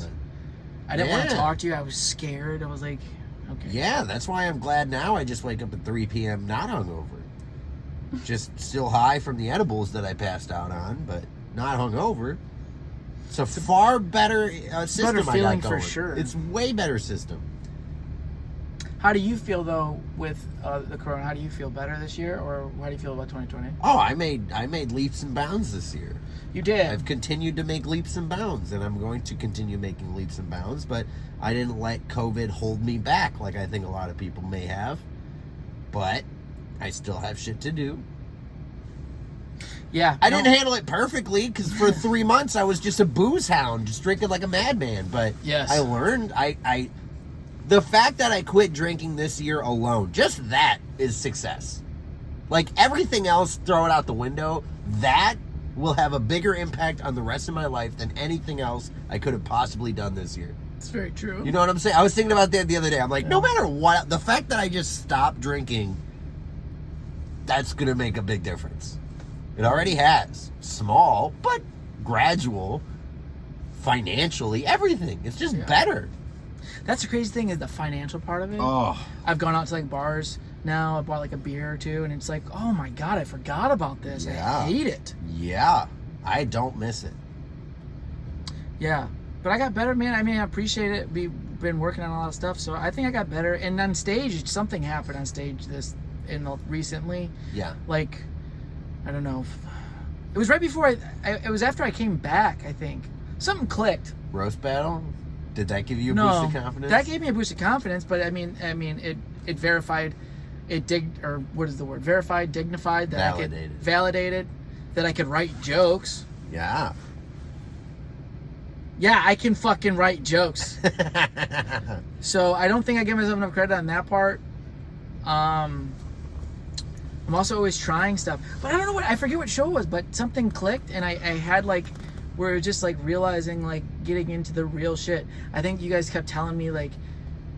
I didn't want to Yeah. talk to you. I was scared. I was like, okay. Yeah, that's why I'm glad now I just wake up at 3 p.m. not hungover. Just still high from the edibles that I passed out on, but not hungover. It's a far better system better I feeling got for going. sure. It's way better system. How do you feel though with the corona? How do you feel better this year, or how do you feel about 2020? Oh, I made leaps and bounds this year. You did. I've continued to make leaps and bounds, and I'm going to continue making leaps and bounds, but I didn't let COVID hold me back like I think a lot of people may have. But I still have shit to do. Yeah. I didn't handle it perfectly because for 3 months I was just a booze hound, just drinking like a madman. But Yes. I learned. The fact that I quit drinking this year alone, just that is success. Like everything else, throw it out the window. That will have a bigger impact on the rest of my life than anything else I could have possibly done this year. It's very true. You know what I'm saying? I was thinking about that the other day. I'm like, no matter what, the fact that I just stopped drinking, that's going to make a big difference. It already has. Small, but gradual. Financially, everything. It's just better. That's the crazy thing is the financial part of it. Oh. I've gone out to like bars now. I bought like a beer or two, and it's like, oh my God, I forgot about this. Yeah. I hate it. Yeah. I don't miss it. Yeah. But I got better, man. I mean, I appreciate it. We've been working on a lot of stuff, so I think I got better. And on stage, something happened on stage recently. Yeah. Like, I don't know. It was right before it was after I came back, I think. Something clicked. Roast battle? Did that give you a boost of confidence? That gave me a boost of confidence, but I mean, it verified, verified, dignified, that validated that I could write jokes. Yeah. Yeah, I can fucking write jokes. So I don't think I give myself enough credit on that part. I'm also always trying stuff, but I don't know I forget what show it was, but something clicked, and I had like. We're just like realizing, like getting into the real shit. I think you guys kept telling me like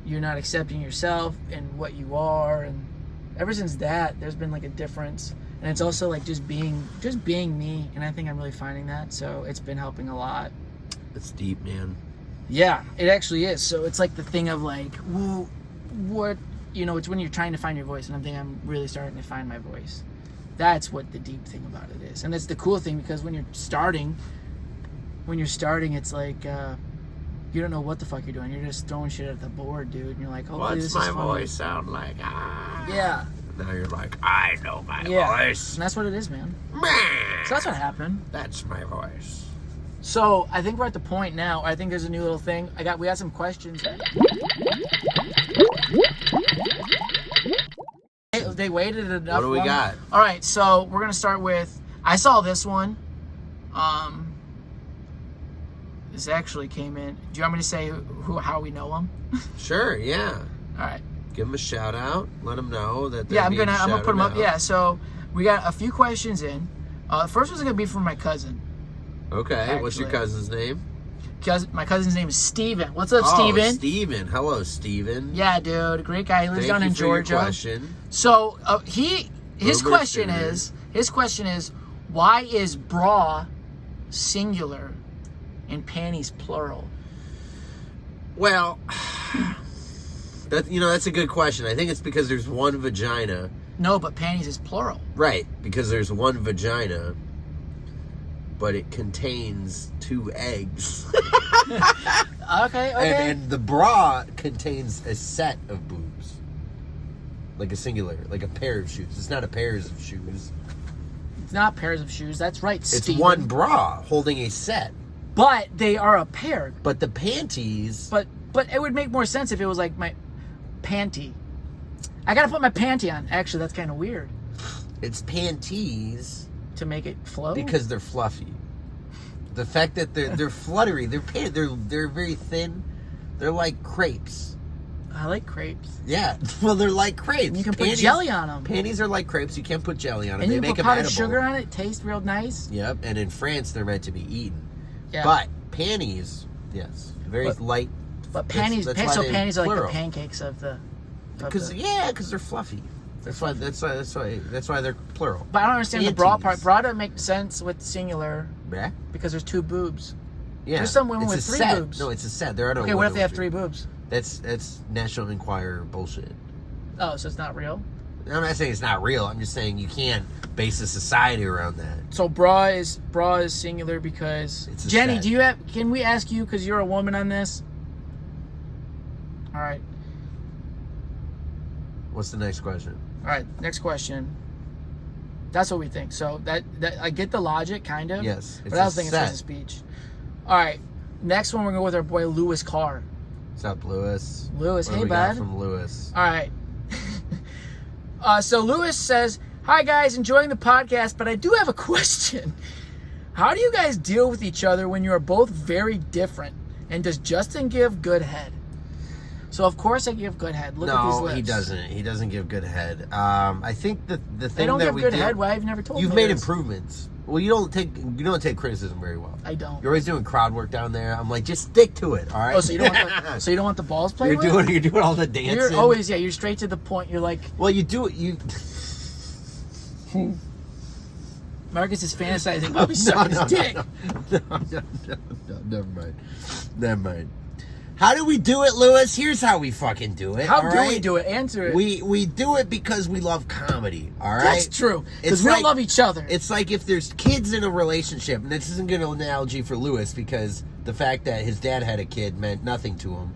you're not accepting yourself and what you are, and ever since that there's been like a difference. And it's also like just being me, and I think I'm really finding that, so it's been helping a lot. It's deep, man. Yeah, it actually is. So it's like the thing of like, well, what, it's when you're trying to find your voice, and I'm really starting to find my voice. That's what the deep thing about it is. And it's the cool thing, because when you're starting, it's like you don't know what the fuck you're doing. You're just throwing shit at the board, dude. And you're like, hopefully this is funny. What's my voice sound like? Yeah. Now you're like, I know my voice. And that's what it is, man. So that's what happened. That's my voice. So I think we're at the point now. I think there's a new little thing. We got some questions. They waited enough. What do we got? All right, so we're gonna start with. I saw this one. This actually came in. Do you want me to say how we know them? Sure. Yeah. All right. Give them a shout out. Let them know that. I'm gonna put them up. Yeah. So we got a few questions in. The first one's gonna be from my cousin. Okay. Actually. What's your cousin's name? My cousin's name is Steven. What's up, Steven? Steven. Hello, Steven. Yeah, dude. Great guy. He lives down in Georgia. Your question. So his question is, why is bra singular and panties plural? Well, that's a good question. I think it's because there's one vagina. No, but panties is plural. Right, because there's one vagina, but it contains 2 eggs. Okay. And the bra contains a set of boobs. Like a singular, like a pair of shoes. It's not a pairs of shoes. It's not pairs of shoes. That's right, Steven. It's one bra holding a set. But they are a pair. But the panties... But it would make more sense if it was like my panty. I gotta put my panty on. Actually, that's kind of weird. It's panties... To make it flow? Because they're fluffy. The fact that they're fluttery, they're very thin. They're like crepes. I like crepes. Yeah, well, they're like crepes. You can put jelly on them. Panties are like crepes. You can't put jelly on them. And they you make put them powdered edible. sugar on it. Tastes real nice. Yep, and in France, they're meant to be eaten. Yeah. But panties, yes, very light. But panties, panties are plural. like the pancakes of the. Because they're fluffy. That's why they're plural. But I don't understand the bra part. Bra doesn't make sense with singular. Yeah. Because there's 2 boobs. Yeah. There's some women with 3 boobs. No, it's a set. There are no. Okay, what if they have 3 boobs? That's National Enquirer bullshit. Oh, so it's not real? I'm not saying it's not real. I'm just saying you can't base a society around that. So bra is singular because It's a Jenny, set. can we ask you, because you're a woman, on this? All right. What's the next question? All right, next question. That's what we think. So that I get the logic, kind of. Yes, But I was thinking it's just a speech. All right, next one we're going to go with our boy Lewis Carr. What's up, Lewis? Lewis, What hey, do we got bud. from Lewis? All right. So Lewis says, "Hi guys, enjoying the podcast, but I do have a question. How do you guys deal with each other when you are both very different? And does Justin give good head?" So of course I give good head. Look at these lips. No, he doesn't. He doesn't give good head. I think the thing They don't that give we good do, head. Why have you never told me? You've made this? improvements. Well, you don't take criticism very well. I don't. You're always doing crowd work down there. I'm like, just stick to it, all right? Oh, so you don't want the balls played? You're doing all the dancing. You're always you're straight to the point. You're like, well, you do it. You Marcus is fantasizing about me sucking his dick. No, never mind. How do we do it, Lewis? Here's how we fucking do it. How do we do it? Answer it. We do it because we love comedy, all right? That's true. Because we don't love each other. It's like if there's kids in a relationship, and this isn't a good analogy for Lewis because the fact that his dad had a kid meant nothing to him.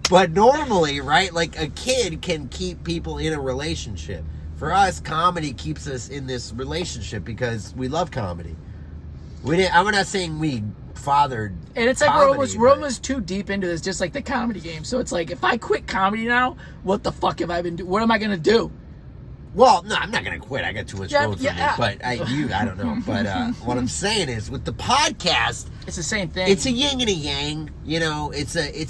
But normally, right, like a kid can keep people in a relationship. For us, comedy keeps us in this relationship because we love comedy. I'm not saying we fathered and it's like comedy, we're almost too deep into this, just like the comedy game. So it's like, if I quit comedy now, what the fuck have I been doing? What am I gonna do? Well, no, I'm not gonna quit. I got too much going for me. But I don't know. But what I'm saying is, with the podcast, it's the same thing. It's a yin and a yang. You know, it's a yin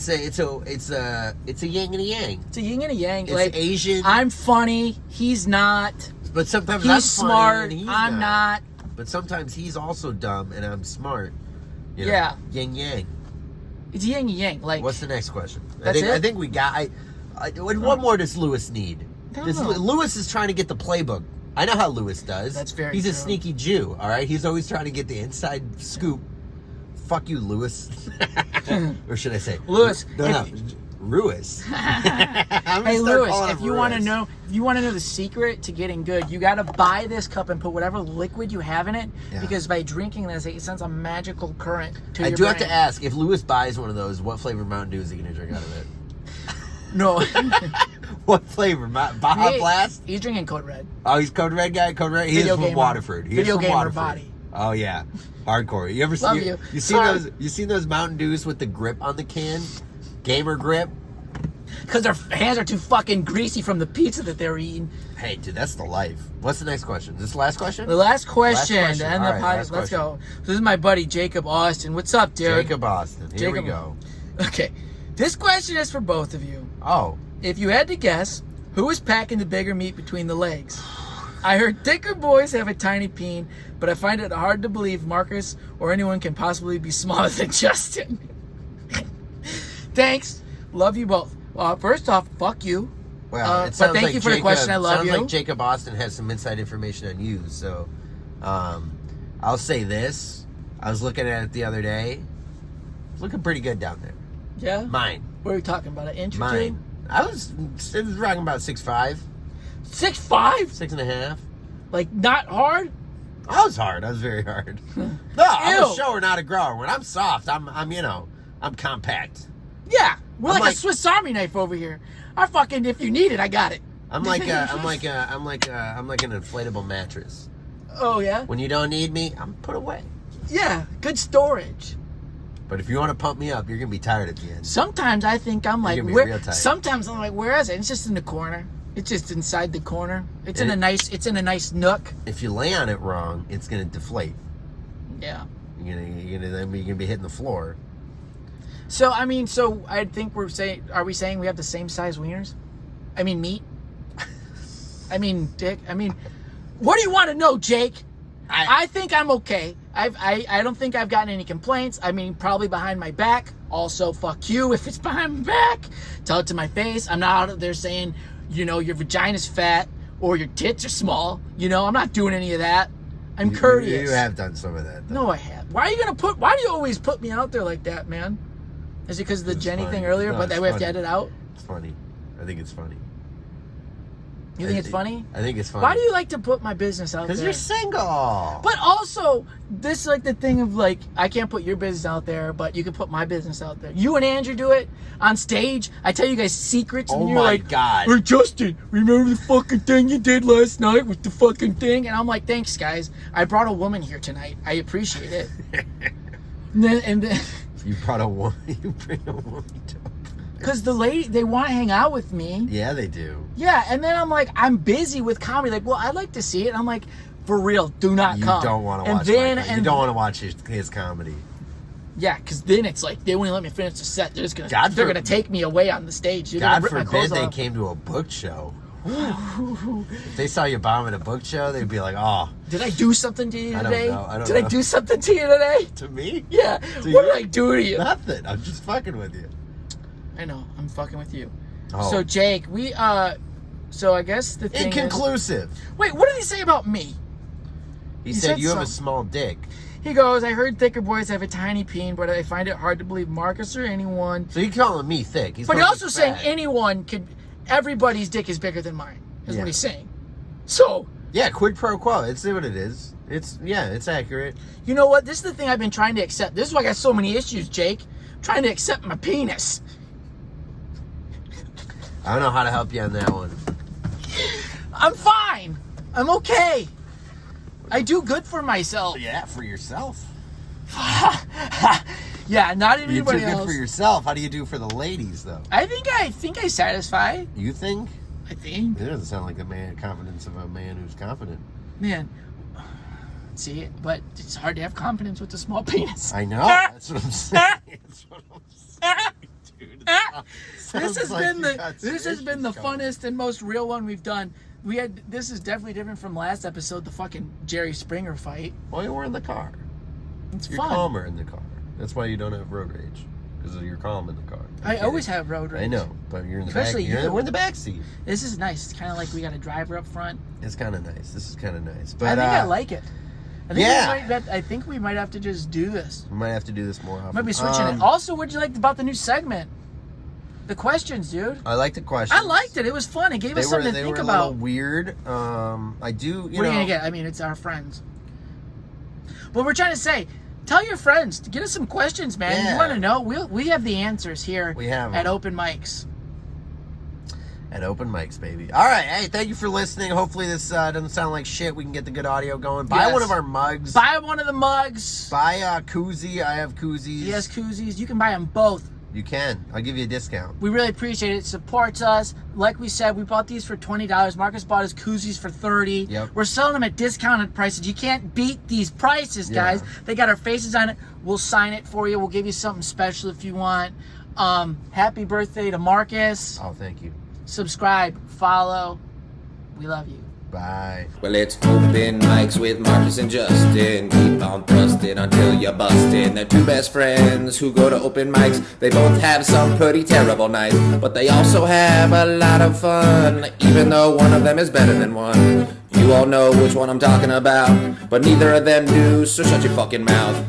and a yang. It's a yin and a yang. It's like Asian. I'm funny. He's not. But sometimes he's I'm smart. Funny and I'm not. But sometimes he's also dumb and I'm smart. You know, yeah. Yin yang. It's yin and yang. Like, what's the next question? That's it? I think we got. What more does Lewis need? Lewis is trying to get the playbook. I know how Lewis does. That's very He's true. a sneaky Jew, all right? He's always trying to get the inside scoop. Fuck you, Lewis. Or should I say Lewis? Ruiz. Hey, Lewis, if you want to know the secret to getting good, you got to buy this cup and put whatever liquid you have in it, because by drinking this, it sends a magical current to your brain. Have to ask, if Lewis buys one of those, what flavor Mountain Dew is he going to drink out of it? No. What flavor? Baja Blast? He's drinking Code Red. Oh, he's Code Red guy? Code Red? He is from Waterford. Video gamer body. Oh, yeah. Hardcore. You ever see you seen those Mountain Dews with the grip on the can? Gamer grip? Because their hands are too fucking greasy from the pizza that they're eating. Hey, dude, that's the life. What's the next question? Is this the last question? The last question. Last question. And the podcast. Let's go. So this is my buddy, Jacob Austin. What's up, dude? Jacob Austin. Here we go. Okay. This question is for both of you. Oh. If you had to guess, who is packing the bigger meat between the legs? I heard thicker boys have a tiny peen, but I find it hard to believe Marcus or anyone can possibly be smaller than Justin. Thanks. Love you both. First off, fuck you. Well, but thank you for the question. I love you. Sounds like Jacob Austin has some inside information on you. So, I'll say this. I was looking at it the other day. It's looking pretty good down there. Yeah? Mine. What are we talking about? An inch or Mine. two? I was rocking about 6'5". 6'5"? 6.5. Like, not hard? I was hard. I was very hard. No, I'm a shower, not a grower. When I'm soft, I'm compact. Yeah, we're like a Swiss Army knife over here. I fucking, if you need it, I got it. I'm like an inflatable mattress. Oh yeah. When you don't need me, I'm put away. Yeah, good storage. But if you want to pump me up, you're gonna be tired at the end. Sometimes I think I'm like, where? Sometimes I'm like, where is it? It's just in the corner. It's just inside the corner. It's in a nice nook. If you lay on it wrong, it's gonna deflate. Yeah. You're gonna be hitting the floor. So I think are we saying we have the same size wieners? I mean meat. I mean dick. I mean, what do you want to know, Jake? I think I'm okay. I don't think I've gotten any complaints. I mean, probably behind my back. Also, fuck you if it's behind my back. Tell it to my face. I'm not out there saying, your vagina's fat or your tits are small. I'm not doing any of that. I'm courteous. You have done some of that, though. No, I have. Why do you always put me out there like that, man? Is it because of the Jenny thing earlier, but that we have to edit out? It's funny. I think it's funny. You think it's funny? I think it's funny. Why do you like to put my business out there? Because you're single. But also, this is like the thing of like, I can't put your business out there, but you can put my business out there. You and Andrew do it on stage. I tell you guys secrets. And you're like, God. Hey, Justin, remember the fucking thing you did last night with the fucking thing? And I'm like, thanks, guys. I brought a woman here tonight. I appreciate it. and then you brought a woman. You bring a woman to. Because they want to hang out with me. Yeah, they do. Yeah, and then I'm like, I'm busy with comedy. Like, well, I'd like to see it. And I'm like, for real, do not come. You don't want to watch. You don't want to watch his comedy. Yeah, because then it's like they won't let me finish the set. They're gonna take me away on the stage. God forbid they came to a book show. If they saw you bombing a book show, they'd be like, "Oh, did I do something to you today? I don't know. I do something to you today? To me? Yeah. What did I do to you? Nothing. I'm just fucking with you. I know. I'm fucking with you. Oh. So Jake, we So I guess the thing Inconclusive. Wait, what did he say about me? He said you have a small dick. He goes, I heard thicker boys have a tiny peen, but I find it hard to believe Marcus or anyone. So you're calling me thick. But he's also saying everybody's dick is bigger than mine, is what he's saying. So. Yeah, quid pro quo. It's what it is. It's accurate. You know what? This is the thing I've been trying to accept. This is why I got so many issues, Jake. I'm trying to accept my penis. I don't know how to help you on that one. I'm fine. I'm okay. I do good for myself. Yeah, for yourself. Yeah, not anybody else. You do good for yourself. How do you do for the ladies, though? I think I satisfy. You think? I think. It doesn't sound like the confidence of a man who's confident. Man, see, but it's hard to have confidence with a small penis. I know. That's what I'm saying. That's what I'm saying, dude. This has been the funnest and most real one we've done. This is definitely different from last episode, the fucking Jerry Springer fight. Well, you were in the car. You're fun. calmer in the car. That's why you don't have road rage. Because you're calm in the car. I always have road rage. I know, but you're in the Especially back. you. We're in the back seat. This is nice. It's kind of like we got a driver up front. It's kind of nice. This is kind of nice. But I think I like it. I think we might have to just do this. We might have to do this more often. Might be switching it. Also, what'd you like about the new segment? The questions, dude. I like the questions. I liked it. It was fun. It gave us something to think about. They were a little weird. I do, What are you gonna get? I mean, it's our friends. But we're trying to say, tell your friends to get us some questions, man. Yeah. You want to know? We have the answers here. We have at them. Open Mics. At Open Mics, baby. All right. Hey, thank you for listening. Hopefully this doesn't sound like shit. We can get the good audio going. Buy one of our mugs. Buy one of the mugs. Buy a koozie. I have koozies. He has koozies. You can buy them both. You can. I'll give you a discount. We really appreciate it. It supports us. Like we said, we bought these for $20. Marcus bought his koozies for $30. Yep. We're selling them at discounted prices. You can't beat these prices, guys. Yeah. They got our faces on it. We'll sign it for you. We'll give you something special if you want. Happy birthday to Marcus. Oh, thank you. Subscribe. Follow. We love you. Bye. Well, it's open mics with Markus and Justin. Keep on thrusting until you're busting. They're two best friends who go to open mics. They both have some pretty terrible nights, but they also have a lot of fun, even though one of them is better than one. You all know which one I'm talking about, but neither of them do, so shut your fucking mouth.